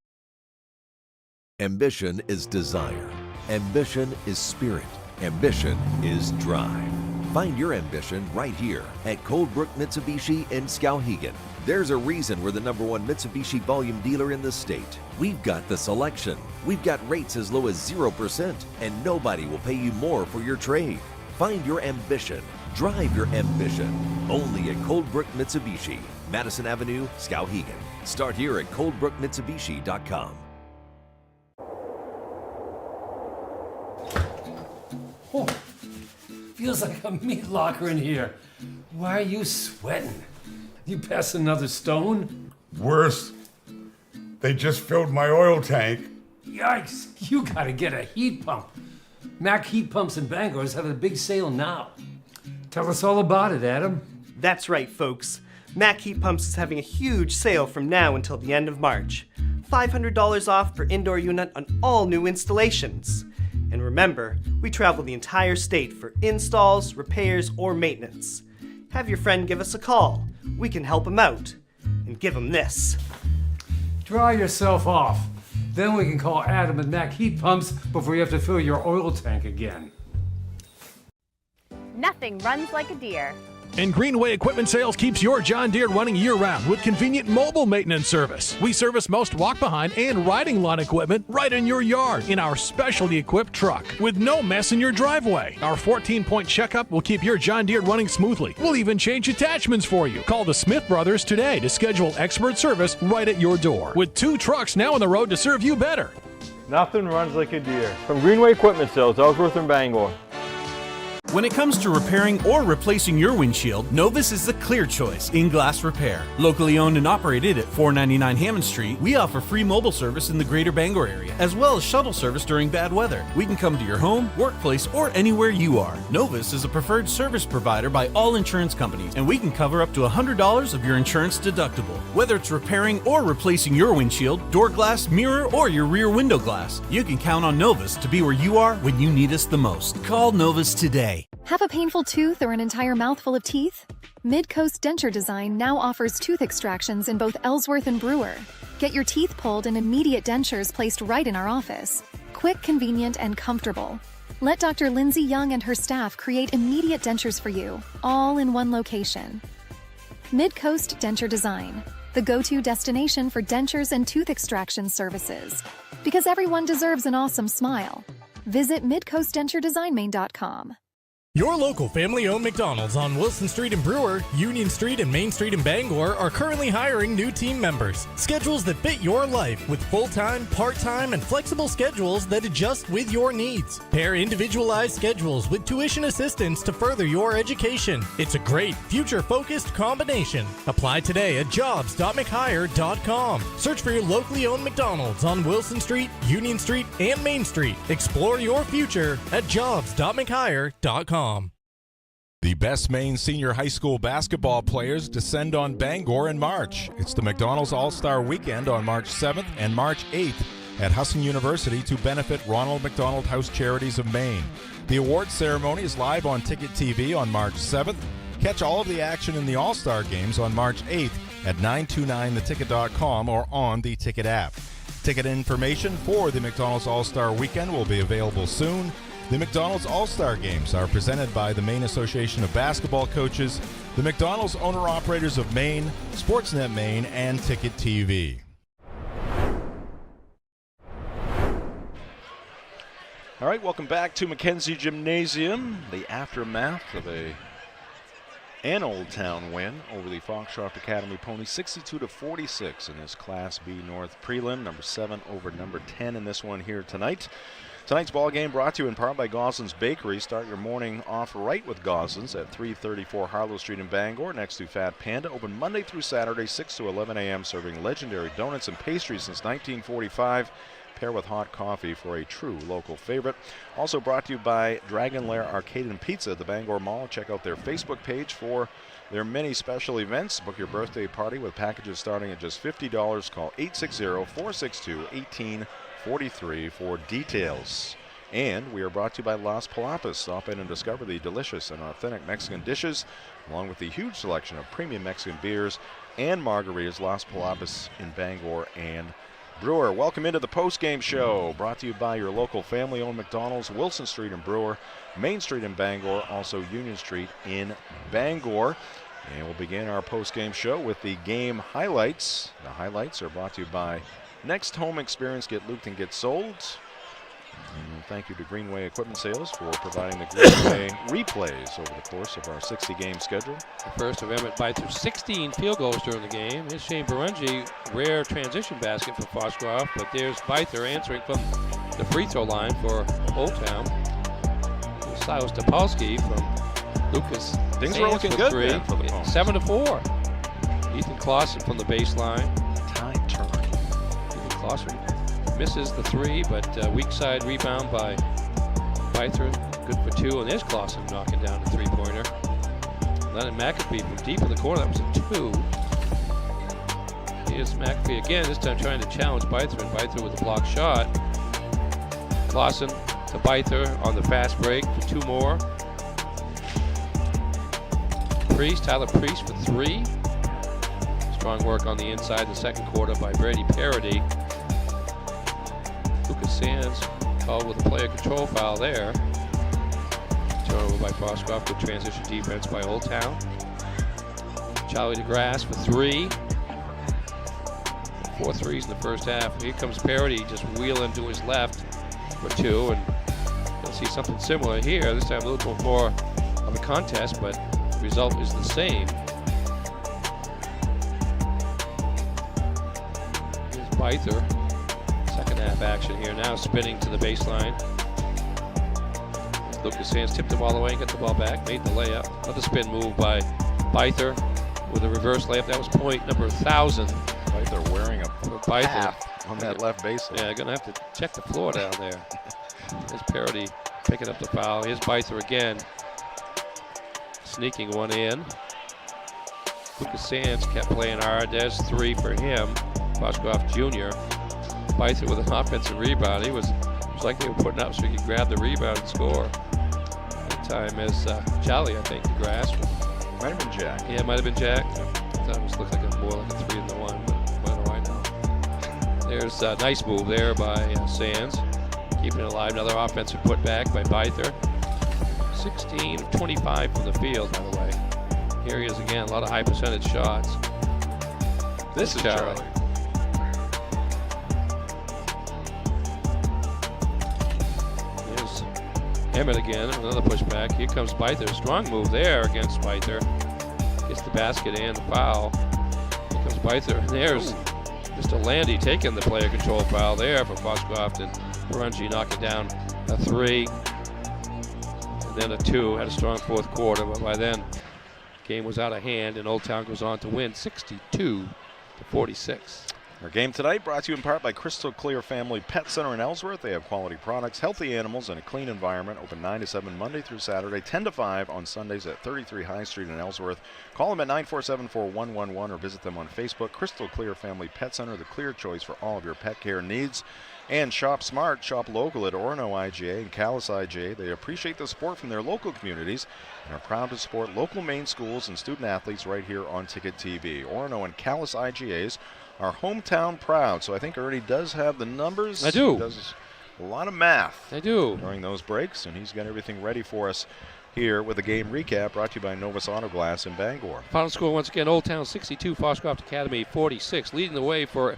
Ambition is desire. Ambition is spirit. Ambition is drive. Find your ambition right here at Coldbrook Mitsubishi in Skowhegan. There's a reason we're the #1 Mitsubishi volume dealer in the state. We've got the selection. We've got rates as low as 0%, and nobody will pay you more for your trade. Find your ambition. Drive your ambition. Only at Coldbrook Mitsubishi, Madison Avenue, Skowhegan. Start here at coldbrookmitsubishi.com. Oh, feels like a meat locker in here. Why are you sweating? You passed another stone? Worse. They just filled my oil tank. Yikes! You gotta get a heat pump. Mac Heat Pumps in Bangor is having a big sale now. Tell us all about it, Adam. That's right, folks. Mac Heat Pumps is having a huge sale from now until the end of March. $500 off per indoor unit on all new installations. And remember, we travel the entire state for installs, repairs, or maintenance. Have your friend give us a call. We can help him out. And give him this. Dry yourself off. Then we can call Adam and Mac Heat Pumps before you have to fill your oil tank again. Nothing runs like a deer. And Greenway Equipment Sales keeps your John Deere running year-round with convenient mobile maintenance service. We service most walk-behind and riding lawn equipment right in your yard in our specialty equipped truck with no mess in your driveway. Our 14-point checkup will keep your John Deere running smoothly. We'll even change attachments for you. Call the Smith Brothers today to schedule expert service right at your door. With 2 trucks now on the road to serve you better. Nothing runs like a deer. From Greenway Equipment Sales, Ellsworth and Bangor. When it comes to repairing or replacing your windshield, Novus is the clear choice in glass repair. Locally owned and operated at 499 Hammond Street, we offer free mobile service in the greater Bangor area, as well as shuttle service during bad weather. We can come to your home, workplace, or anywhere you are. Novus is a preferred service provider by all insurance companies, and we can cover up to $100 of your insurance deductible. Whether it's repairing or replacing your windshield, door glass, mirror, or your rear window glass, you can count on Novus to be where you are when you need us the most. Call Novus today. Have a painful tooth or an entire mouthful of teeth? Mid-Coast Denture Design now offers tooth extractions in both Ellsworth and Brewer. Get your teeth pulled and immediate dentures placed right in our office. Quick, convenient, and comfortable. Let Dr. Lindsay Young and her staff create immediate dentures for you, all in one location. Mid-Coast Denture Design, the go-to destination for dentures and tooth extraction services. Because everyone deserves an awesome smile. Visit midcoastdenturedesignmain.com. Your local family-owned McDonald's on Wilson Street in Brewer, Union Street and Main Street in Bangor are currently hiring new team members. Schedules that fit your life with full-time, part-time, and flexible schedules that adjust with your needs. Pair individualized schedules with tuition assistance to further your education. It's a great, future-focused combination. Apply today at jobs.mchire.com. Search for your locally owned McDonald's on Wilson Street, Union Street, and Main Street. Explore your future at jobs.mchire.com. The best Maine senior high school basketball players descend on Bangor in March. It's the McDonald's All-Star Weekend on March 7th and March 8th at Husson University to benefit Ronald McDonald House Charities of Maine. The awards ceremony is live on Ticket TV on March 7th. Catch all of the action in the All-Star games on March 8th at 929theticket.com or on the Ticket app. Ticket information for the McDonald's All-Star Weekend will be available soon. The McDonald's All-Star Games are presented by the Maine Association of Basketball Coaches, the McDonald's Owner-Operators of Maine, Sportsnet Maine, and Ticket TV. All right, welcome back to Mackenzie Gymnasium. The aftermath of an Old Town win over the Foxcroft Academy Ponies, 62-46 in this Class B North prelim. Number 7 over number 10 in this one here tonight. Tonight's ball game brought to you in part by Goslin's Bakery. Start your morning off right with Goslin's at 334 Harlow Street in Bangor, next to Fat Panda. Open Monday through Saturday, 6 to 11 a.m., serving legendary donuts and pastries since 1945. Pair with hot coffee for a true local favorite. Also brought to you by Dragon Lair Arcade and Pizza at the Bangor Mall. Check out their Facebook page for their many special events. Book your birthday party with packages starting at just $50. Call 860-462-1843 for details. And we are brought to you by Las Palapas. Stop in and discover the delicious and authentic Mexican dishes, along with the huge selection of premium Mexican beers and margaritas. Las Palapas in Bangor and Brewer. Welcome into the post-game show, brought to you by your local family-owned McDonald's, Wilson Street in Brewer, Main Street in Bangor, also Union Street in Bangor. And we'll begin our post-game show with the game highlights. The highlights are brought to you by Next Home Experience. Get looped and get sold. And thank you to Greenway Equipment Sales for providing the Greenway replays over the course of our 60-game schedule. The first of Emmett Byther, 16 field goals during the game. Here's Shane Barungi, rare transition basket for Foxcroft, but there's Byther answering from the free throw line for Old Town. Silas Topolsky from Lucas. Things are looking good then for the Ponies. 7-4. Ethan Clausen from the baseline. Time turn. Ethan Clausen misses the three, but weak side rebound by Byther. Good for two, and there's Clausen knocking down the three-pointer. Lennon McAfee from deep in the corner. That was a two. Here's McAfee again, this time trying to challenge Byther, and Byther with a block shot. Clausen to Byther on the fast break for two more. Tyler Priest for three. Strong work on the inside the second quarter by Brady Parody. Lucas Sands called with a player control foul there. Turnover by Foxcroft. Good transition defense by Old Town. Charlie DeGrasse for three. 4 threes in the first half. Here comes Parody just wheeling to his left for two, and we'll see something similar here. This time a little bit more of a contest, but the result is the same. Here's Byther. Second half action here now, spinning to the baseline. Lucas Sands tipped the ball away and got the ball back, made the layup. Another spin move by Byther with a reverse layup. That was point number 1,000. Byther wearing a half on that left baseline. Yeah, gonna have to check the floor down there. There's Parody picking up the foul. Here's Byther again, sneaking one in. Lucas Sands kept playing hard. There's three for him. Foxcroft Jr. Byther with an offensive rebound. It was like they were putting up so he could grab the rebound and score. That time is Charlie, I think, the grass. Might have been Jack. Yeah, it might have been Jack. I thought it was looked like more like a 3-1, but what do I know? There's a nice move there by Sands. Keeping it alive. Another offensive putback by Byther. 16 of 25 from the field, by the way. Here he is again. A lot of high percentage shots. This is Charlie. Emmett again, another pushback. Here comes Byther. Strong move there against Byther. Gets the basket and the foul. Here comes Byther. And there's Mr. Landy taking the player control foul there for Foxcroft, and Perunji knocking down a 3. And then a 2. Had a strong fourth quarter, but by then, game was out of hand, and Old Town goes on to win 62-46. Our game tonight brought to you in part by Crystal Clear Family Pet Center in Ellsworth. They have quality products, healthy animals, and a clean environment. Open 9 to 7 Monday through Saturday, 10 to 5 on Sundays at 33 High Street in Ellsworth. Call them at 947-4111 or visit them on Facebook. Crystal Clear Family Pet Center, the clear choice for all of your pet care needs. And shop smart, shop local at Orono IGA and Calais IGA. They appreciate the support from their local communities and are proud to support local Maine schools and student athletes right here on Ticket TV. Orono and Calais IGAs are hometown proud, so I think Ernie does have the numbers. I do. He does a lot of math. I do. During those breaks, and he's got everything ready for us here with a game recap brought to you by Novus Auto Glass in Bangor. Final score once again, Old Town 62, Foxcroft Academy 46. Leading the way for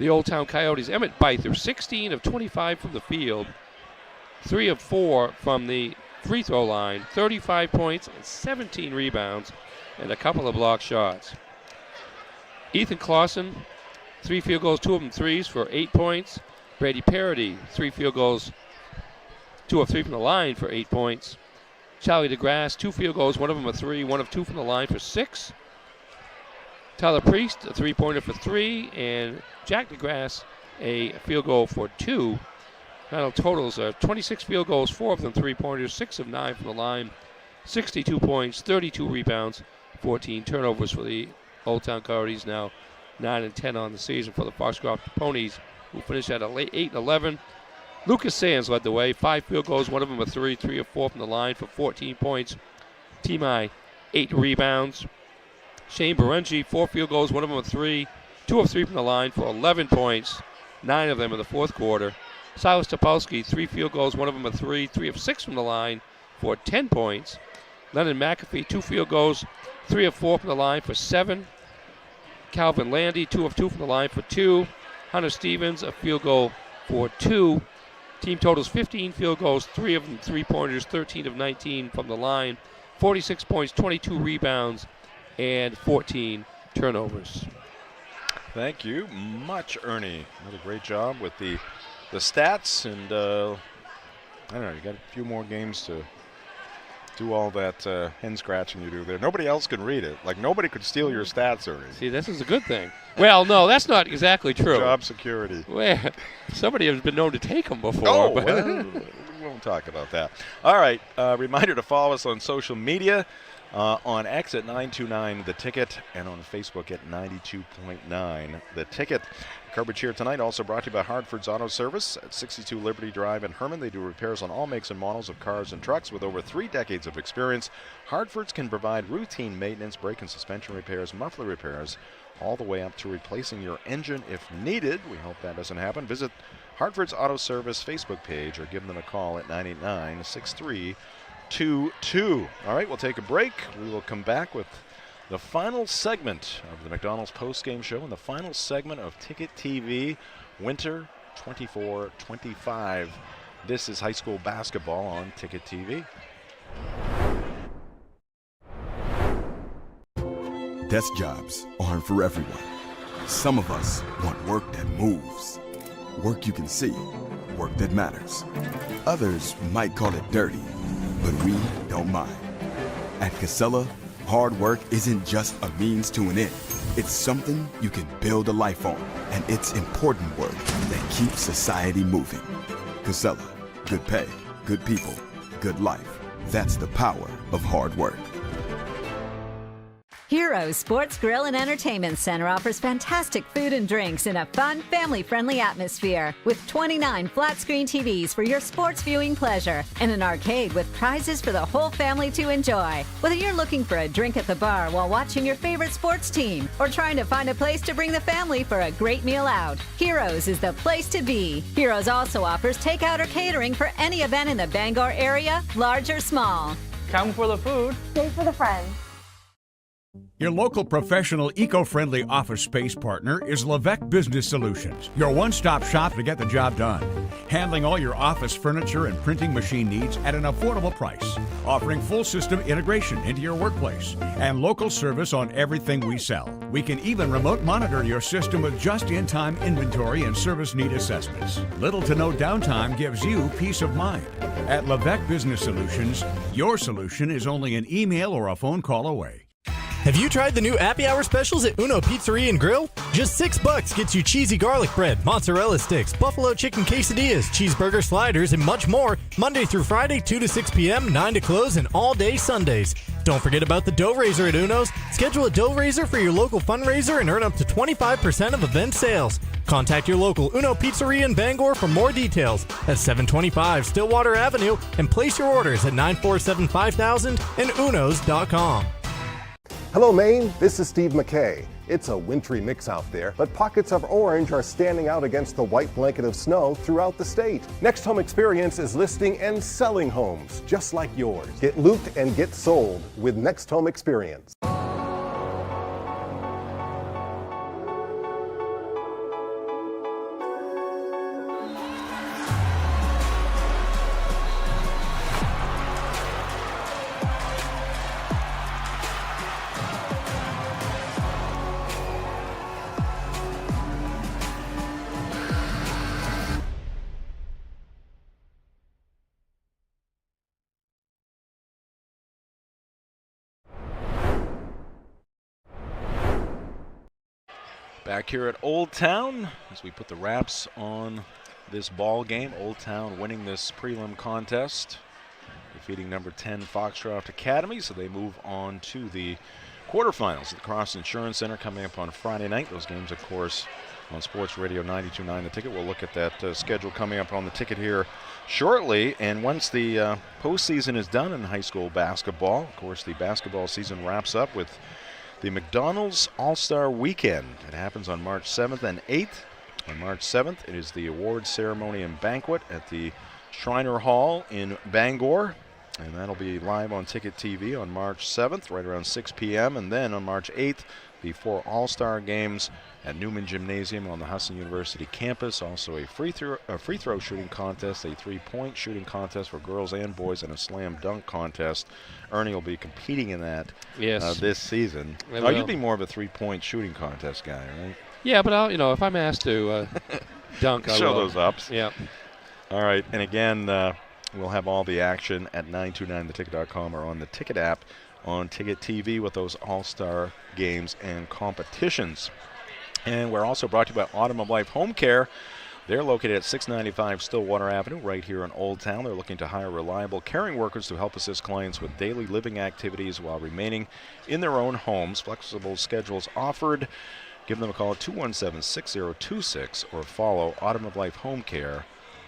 the Old Town Coyotes, Emmett Byther, 16 of 25 from the field, 3 of 4 from the free throw line, 35 points and 17 rebounds, and a couple of block shots. Ethan Clausen, 3 field goals, 2 of them threes for 8 points. Brady Parody, 3 field goals, 2 of 3 from the line for 8 points. Charlie DeGrasse, 2 field goals, 1 of them a 3, 1 of 2 from the line for 6. Tyler Priest, a 3-pointer for 3, and Jack DeGrasse, a field goal for 2. Final totals are 26 field goals, 4 of them 3-pointers, 6 of 9 from the line, 62 points, 32 rebounds, 14 turnovers for the Old Town Coyotes, now 9-10 on the season for the Foxcroft Ponies, who finished at a late 8-11. Lucas Sands led the way, 5 field goals, 1 of them a 3, 3 of 4 from the line for 14 points. Timai, 8 rebounds. Shane Berenji, 4 field goals, 1 of them a 3, 2 of 3 from the line for 11 points, 9 of them in the fourth quarter. Silas Topolsky, 3 field goals, 1 of them a 3, 3 of 6 from the line for 10 points. Lennon McAfee, 2 field goals, 3 of 4 from the line for 7. Calvin Landy, 2 of 2 from the line for 2. Hunter Stevens, a field goal for 2. Team totals 15 field goals, 3 of them 3-pointers, 13 of 19 from the line, 46 points, 22 rebounds, and 14 turnovers. Thank you much, Ernie. Another great job with the stats, and I don't know, you got a few more games to do all that hen scratching you do there. Nobody else can read it. Like, nobody could steal your stats, Ernie. See, this is a good thing. Well, no, that's not exactly true. Job security. Well, somebody has been known to take them before. Oh, well, we won't talk about that. All right, reminder to follow us on social media. On X at 929 The Ticket, and on Facebook at 92.9 The Ticket. Coverage here tonight also brought to you by Hartford's Auto Service at 62 Liberty Drive in Herman. They do repairs on all makes and models of cars and trucks with over 3 decades of experience. Hartford's can provide routine maintenance, brake and suspension repairs, muffler repairs, all the way up to replacing your engine if needed. We hope that doesn't happen. Visit Hartford's Auto Service Facebook page or give them a call at 989-6322. All right, we'll take a break. We will come back with the final segment of the McDonald's postgame show and the final segment of Ticket TV Winter 24-25. This is high school basketball on Ticket TV. Desk jobs aren't for everyone. Some of us want work that moves, work you can see, work that matters. Others might call it dirty, but we don't mind. At Casella, hard work isn't just a means to an end. It's something you can build a life on, and it's important work that keeps society moving. Casella, good pay, good people, good life. That's the power of hard work. Heroes Sports Grill and Entertainment Center offers fantastic food and drinks in a fun, family-friendly atmosphere with 29 flat-screen TVs for your sports viewing pleasure and an arcade with prizes for the whole family to enjoy. Whether you're looking for a drink at the bar while watching your favorite sports team or trying to find a place to bring the family for a great meal out, Heroes is the place to be. Heroes also offers takeout or catering for any event in the Bangor area, large or small. Come for the food. Stay for the friends. Your local professional eco-friendly office space partner is Levesque Business Solutions, your one-stop shop to get the job done. Handling all your office furniture and printing machine needs at an affordable price. Offering full system integration into your workplace and local service on everything we sell. We can even remote monitor your system with just-in-time inventory and service need assessments. Little to no downtime gives you peace of mind. At Levesque Business Solutions, your solution is only an email or a phone call away. Have you tried the new happy hour specials at Uno Pizzeria and Grill? Just $6 gets you cheesy garlic bread, mozzarella sticks, buffalo chicken quesadillas, cheeseburger sliders, and much more, Monday through Friday, 2 to 6 p.m., 9 to close, and all day Sundays. Don't forget about the dough raiser at Uno's. Schedule a dough raiser for your local fundraiser and earn up to 25% of event sales. Contact your local Uno Pizzeria in Bangor for more details at 725 Stillwater Avenue and place your orders at 947-5000 and unos.com. Hello, Maine. This is Steve McKay. It's a wintry mix out there, but pockets of orange are standing out against the white blanket of snow throughout the state. Next Home Experience is listing and selling homes just like yours. Get looped and get sold with Next Home Experience. Back here at Old Town as we put the wraps on this ball game. Old Town winning this prelim contest, defeating number 10 Foxcroft Academy, so they move on to the quarterfinals at the Cross Insurance Center coming up on Friday night. Those games, of course, on Sports Radio 92.9 The Ticket. We'll look at that schedule coming up on the ticket here shortly. And once the postseason is done in high school basketball, of course, the basketball season wraps up with the McDonald's All-Star Weekend. It happens on March 7th and 8th. On March 7th, it is the awards ceremony and banquet at the Shriner Hall in Bangor. And that'll be live on Ticket TV on March 7th, right around 6 p.m. And then on March 8th, the 4 All-Star Games at Newman Gymnasium on the Hudson University campus. Also a free throw shooting contest, a 3-point shooting contest for girls and boys, and a slam dunk contest. Ernie will be competing in that this season. You'd be more of a 3-point shooting contest guy, right? Yeah, but I'll, if I'm asked to dunk, I show will. those ups. Yeah. All right, and again, we'll have all the action at 929theticket.com or on the Ticket app on Ticket TV with those All-Star games and competitions. And we're also brought to you by Autumn of Life Home Care. They're located at 695 Stillwater Avenue right here in Old Town. They're looking to hire reliable caring workers to help assist clients with daily living activities while remaining in their own homes. Flexible schedules offered. Give them a call at 217-6026 or follow Autumn of Life Home Care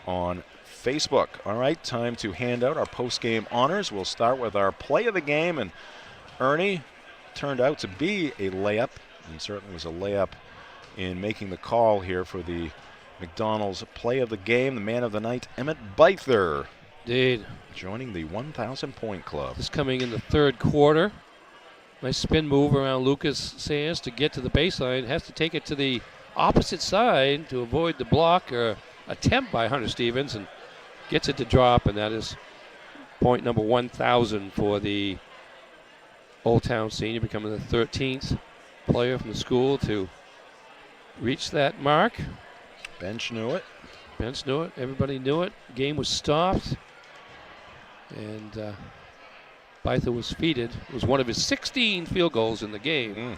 on Facebook. All right, time to hand out our post-game honors. We'll start with our play of the game, and Ernie turned out to be a layup, and certainly was a layup in making the call here for the McDonald's play of the game. The man of the night, Emmett Beither. Indeed. Joining the 1,000-point club. This coming in the third quarter. Nice spin move around Lucas Sands to get to the baseline. Has to take it to the opposite side to avoid the block or attempt by Hunter Stevens, and gets it to drop, and that is point number 1,000 for the Old Town senior, becoming the 13th player from the school to reach that mark. Bench knew it. Bench knew it. Everybody knew it. Game was stopped. And Beither was feeded. It was one of his 16 field goals in the game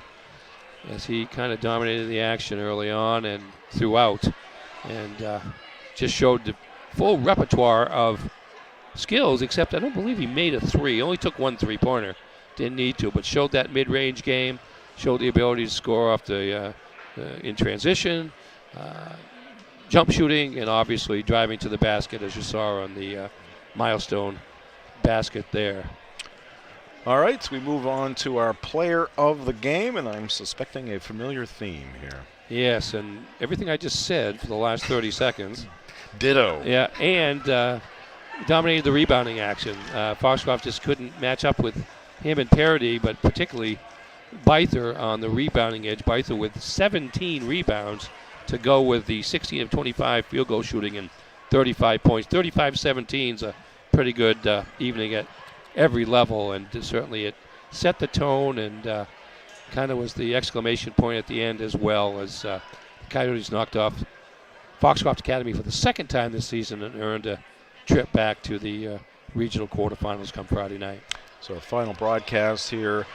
as he kind of dominated the action early on and throughout. And just showed the full repertoire of skills, except I don't believe he made a three. He only took one three-pointer. Didn't need to, but showed that mid-range game, showed the ability to score off the in transition, jump shooting, and obviously driving to the basket, as you saw on the milestone basket there. All right, so we move on to our player of the game, and I'm suspecting a familiar theme here. Yes, and everything I just said for the last 30 seconds. Ditto. Yeah, and dominated the rebounding action. Foxcroft just couldn't match up with him in parity, but particularly Byther on the rebounding edge. Byther with 17 rebounds to go with the 16 of 25 field goal shooting and 35 points. 35-17 is a pretty good evening at every level, and certainly it set the tone and kind of was the exclamation point at the end as well, as the Coyotes knocked off Foxcroft Academy for the second time this season and earned a trip back to the regional quarterfinals come Friday night. So a final broadcast here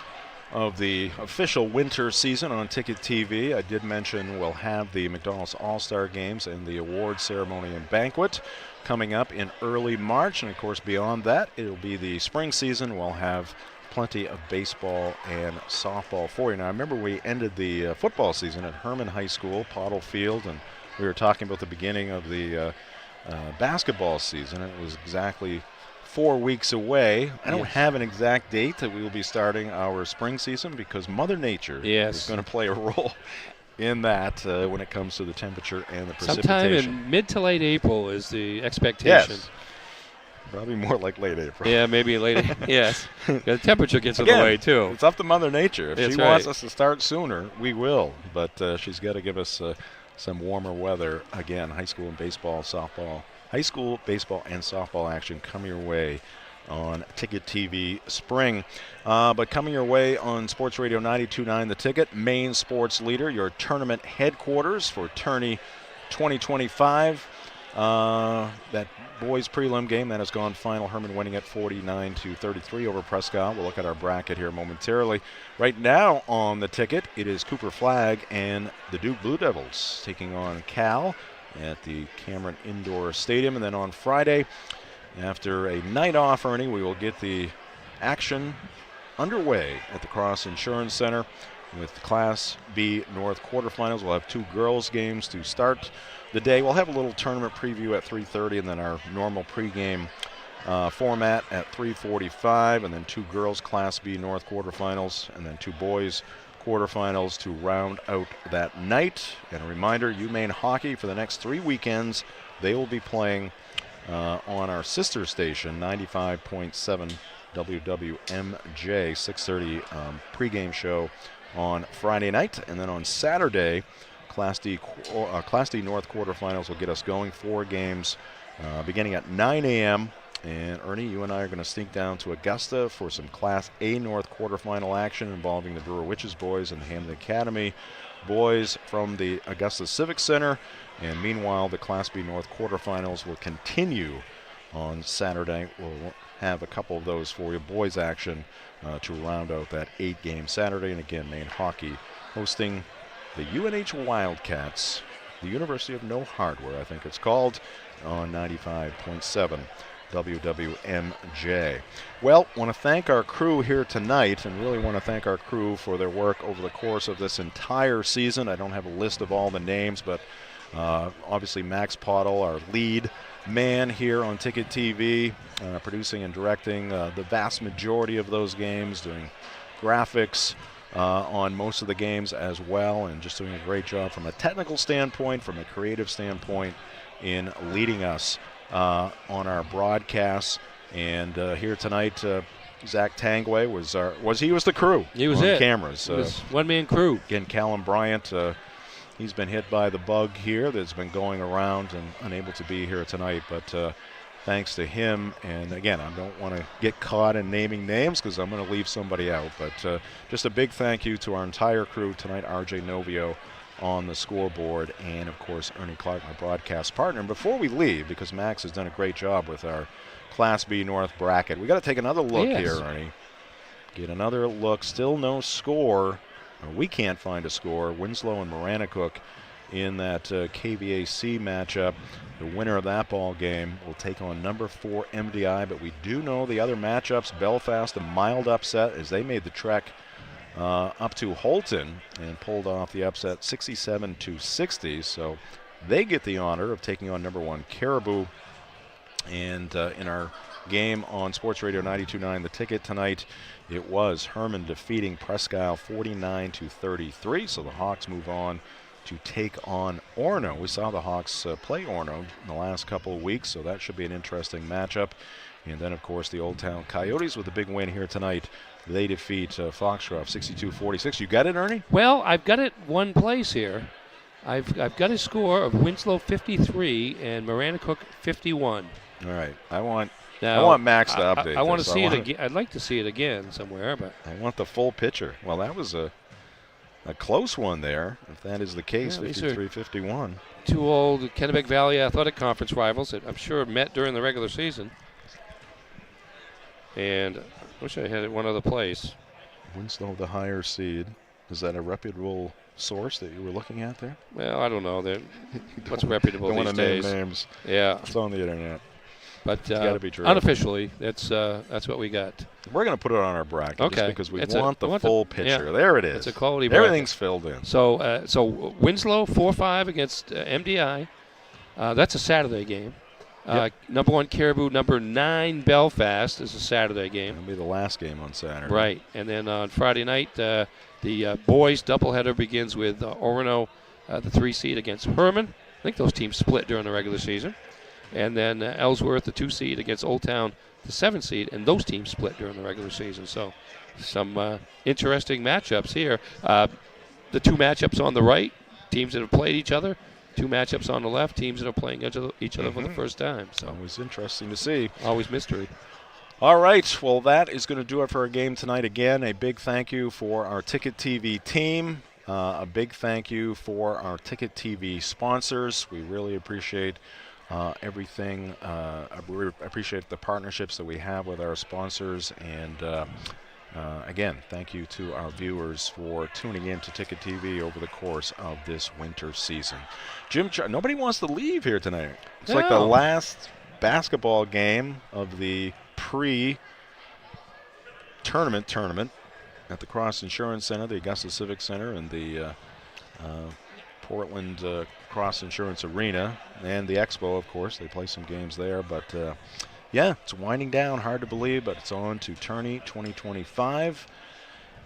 of the official winter season on Ticket TV. I did mention we'll have the McDonald's All-Star Games and the award ceremony and banquet coming up in early March. And, of course, beyond that, it'll be the spring season. We'll have plenty of baseball and softball for you. Now, I remember we ended the football season at Herman High School, Pottle Field, and we were talking about the beginning of the basketball season. It was exactly 4 weeks away. I don't have an exact date that we will be starting our spring season because Mother Nature is going to play a role in that when it comes to the temperature and the precipitation. Sometime in mid to late April is the expectation. Yes. Probably more like late April. Yeah, maybe late. Yes. The temperature gets in the way, too. It's up to Mother Nature. If she wants us to start sooner, we will. But she's got to give us some warmer weather. Again, high school and baseball, softball. High school baseball and softball action coming your way on Ticket TV Spring. But coming your way on Sports Radio 92.9 The Ticket, Maine Sports Leader, your tournament headquarters for Tourney 2025. That boys prelim game that has gone final. Herman winning at 49-33 over Prescott. We'll look at our bracket here momentarily. Right now on the ticket, it is Cooper Flagg and the Duke Blue Devils taking on Cal at the Cameron Indoor Stadium. And then on Friday, after a night off, Ernie, we will get the action underway at the Cross Insurance Center with Class B North quarterfinals. We'll have 2 girls games to start the day. We'll have a little tournament preview at 3:30 and then our normal pregame format at 3:45, and then 2 girls Class B North quarterfinals and then 2 boys quarterfinals to round out that night. And a reminder, UMaine Hockey for the next 3 weekends, they will be playing on our sister station, 95.7 WWMJ, 6:30 pregame show on Friday night. And then on Saturday, Class D North quarterfinals will get us going. 4 games beginning at 9 a.m. And Ernie, you and I are going to sneak down to Augusta for some Class A North quarterfinal action involving the Brewer Witches boys and the Hamden Academy boys from the Augusta Civic Center. And meanwhile, the Class B North quarterfinals will continue on Saturday. We'll have a couple of those for you. Boys action to round out that 8-game Saturday. And again, Maine Hockey hosting the UNH Wildcats, the University of No Hardware, I think it's called, on 95.7 WWMJ. Well, want to thank our crew here tonight, and really want to thank our crew for their work over the course of this entire season. I don't have a list of all the names, but obviously Max Pottle, our lead man here on Ticket TV, producing and directing the vast majority of those games, doing graphics on most of the games as well, and just doing a great job from a technical standpoint, from a creative standpoint, in leading us on our broadcasts. And here tonight, Zach Tangway was the crew. He was on cameras. It was one-man crew. Again, Callum Bryant, he's been hit by the bug here that's been going around and unable to be here tonight. But thanks to him, and again, I don't want to get caught in naming names because I'm going to leave somebody out. But just a big thank you to our entire crew tonight, RJ Novio on the scoreboard, and of course Ernie Clark, my broadcast partner. And before we leave, because Max has done a great job with our Class B North bracket, we got to take another look here, Ernie. Get another look. Still no score. We can't find a score. Winslow and Maranacook in that KVAC matchup. The winner of that ball game will take on number 4 MDI, but we do know the other matchups. Belfast, a mild upset as they made the trek up to Holton and pulled off the upset 67-60. So they get the honor of taking on number 1 Caribou. And in our game on Sports Radio 92.9 The Ticket tonight, it was Herman defeating Presque Isle 49-33. So the Hawks move on to take on Orono. We saw the Hawks play Orono in the last couple of weeks, so that should be an interesting matchup. And then, of course, the Old Town Coyotes with a big win here tonight, they defeat Foxcroft 62-46. You got it, Ernie? Well, I've got it one place here. I've got a score of Winslow 53 and Miranda Cook 51. All right. I want Max to update. I want to this. see it again. I'd like to see it again somewhere, but I want the full picture. Well, that was a close one there. If that is the case, 53-51. Two old Kennebec Valley Athletic Conference rivals that I'm sure met during the regular season. And I wish I had it one other place. Winslow, the higher seed. Is that a reputable source that you were looking at there? Well, I don't know. What's reputable don't these want to name days? Names. Yeah, it's on the internet. But it's got to be true. Unofficially, that's what we got. We're going to put it on our bracket just because we want the want full picture. Yeah, there it is. It's a quality bracket. Everything's filled in. So Winslow 4-5 against MDI. That's a Saturday game. Yep. Number 1 Caribou, number 9 Belfast is a Saturday game. That'll be the last game on Saturday. Right, and then on Friday night, the boys doubleheader begins with Orono, the 3 seed against Herman. I think those teams split during the regular season. And then Ellsworth, the 2 seed against Old Town, the 7 seed, and those teams split during the regular season. So some interesting matchups here. The 2 matchups on the right, teams that have played each other. 2 matchups on the left, teams that are playing each other for the first time. So always interesting to see. Always mystery. All right, well, that is going to do it for our game tonight. Again, a big thank you for our Ticket TV team. A big thank you for our Ticket TV sponsors. We really appreciate everything. We appreciate the partnerships that we have with our sponsors. And again, thank you to our viewers for tuning in to Ticket TV over the course of this winter season. Nobody wants to leave here tonight. It's like the last basketball game of the pre-tournament at the Cross Insurance Center, the Augusta Civic Center, and the Portland Cross Insurance Arena, and the Expo, of course. They play some games there, but yeah, it's winding down. Hard to believe, but it's on to Tourney 2025.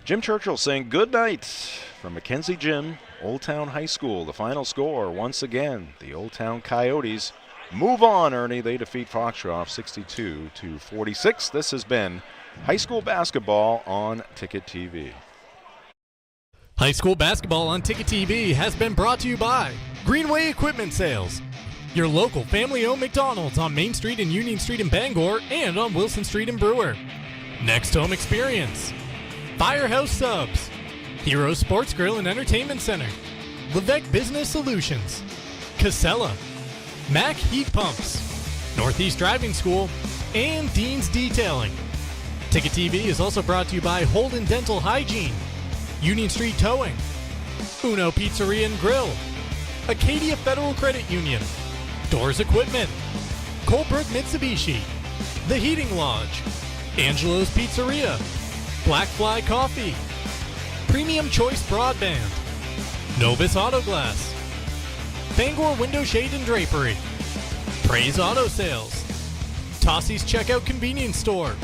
Jim Churchill saying good night from Mackenzie Gym, Old Town High School. The final score, once again, the Old Town Coyotes move on, Ernie. They defeat Foxcroft 62-46. This has been high school basketball on Ticket TV. High school basketball on Ticket TV has been brought to you by Greenway Equipment Sales, your local family-owned McDonald's on Main Street and Union Street in Bangor and on Wilson Street in Brewer. Next Home Experience, Firehouse Subs, Hero Sports Grill and Entertainment Center, Levesque Business Solutions, Casella, Mac Heat Pumps, Northeast Driving School, and Dean's Detailing. Ticket TV is also brought to you by Holden Dental Hygiene, Union Street Towing, Uno Pizzeria and Grill, Acadia Federal Credit Union, Doors Equipment, Colebrook Mitsubishi, The Heating Lodge, Angelo's Pizzeria, Black Fly Coffee, Premium Choice Broadband, Novus Auto Glass, Bangor Window Shade and Drapery, Praise Auto Sales, Tossie's Checkout Convenience Store,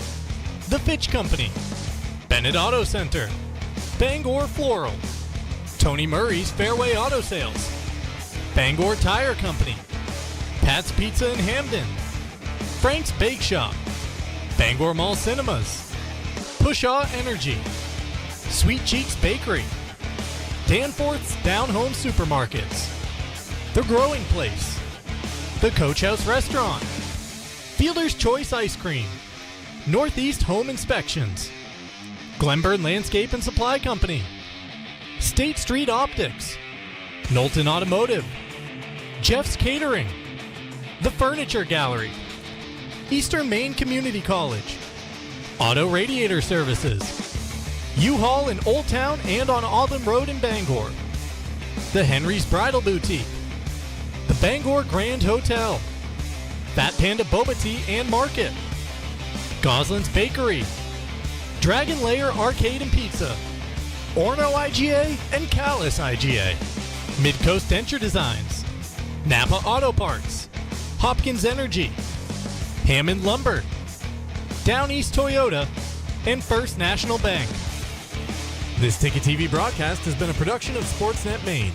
The Fitch Company, Bennett Auto Center, Bangor Floral, Tony Murray's Fairway Auto Sales, Bangor Tire Company, Pat's Pizza in Hamden, Frank's Bake Shop, Bangor Mall Cinemas, Pushaw Energy, Sweet Cheeks Bakery, Danforth's Down Home Supermarkets, The Growing Place, The Coach House Restaurant, Fielder's Choice Ice Cream, Northeast Home Inspections, Glenburn Landscape and Supply Company, State Street Optics, Knowlton Automotive, Jeff's Catering, The Furniture Gallery, Eastern Maine Community College, Auto Radiator Services, U-Haul in Old Town and on Auburn Road in Bangor, The Henry's Bridal Boutique, The Bangor Grand Hotel, Fat Panda Boba Tea and Market, Goslin's Bakery, Dragon Lair Arcade and Pizza, Orno IGA and Callis IGA, Midcoast Denture Designs, Napa Auto Parts, Hopkins Energy, Hammond Lumber, Down East Toyota, and First National Bank. This Ticket TV broadcast has been a production of Sportsnet Maine.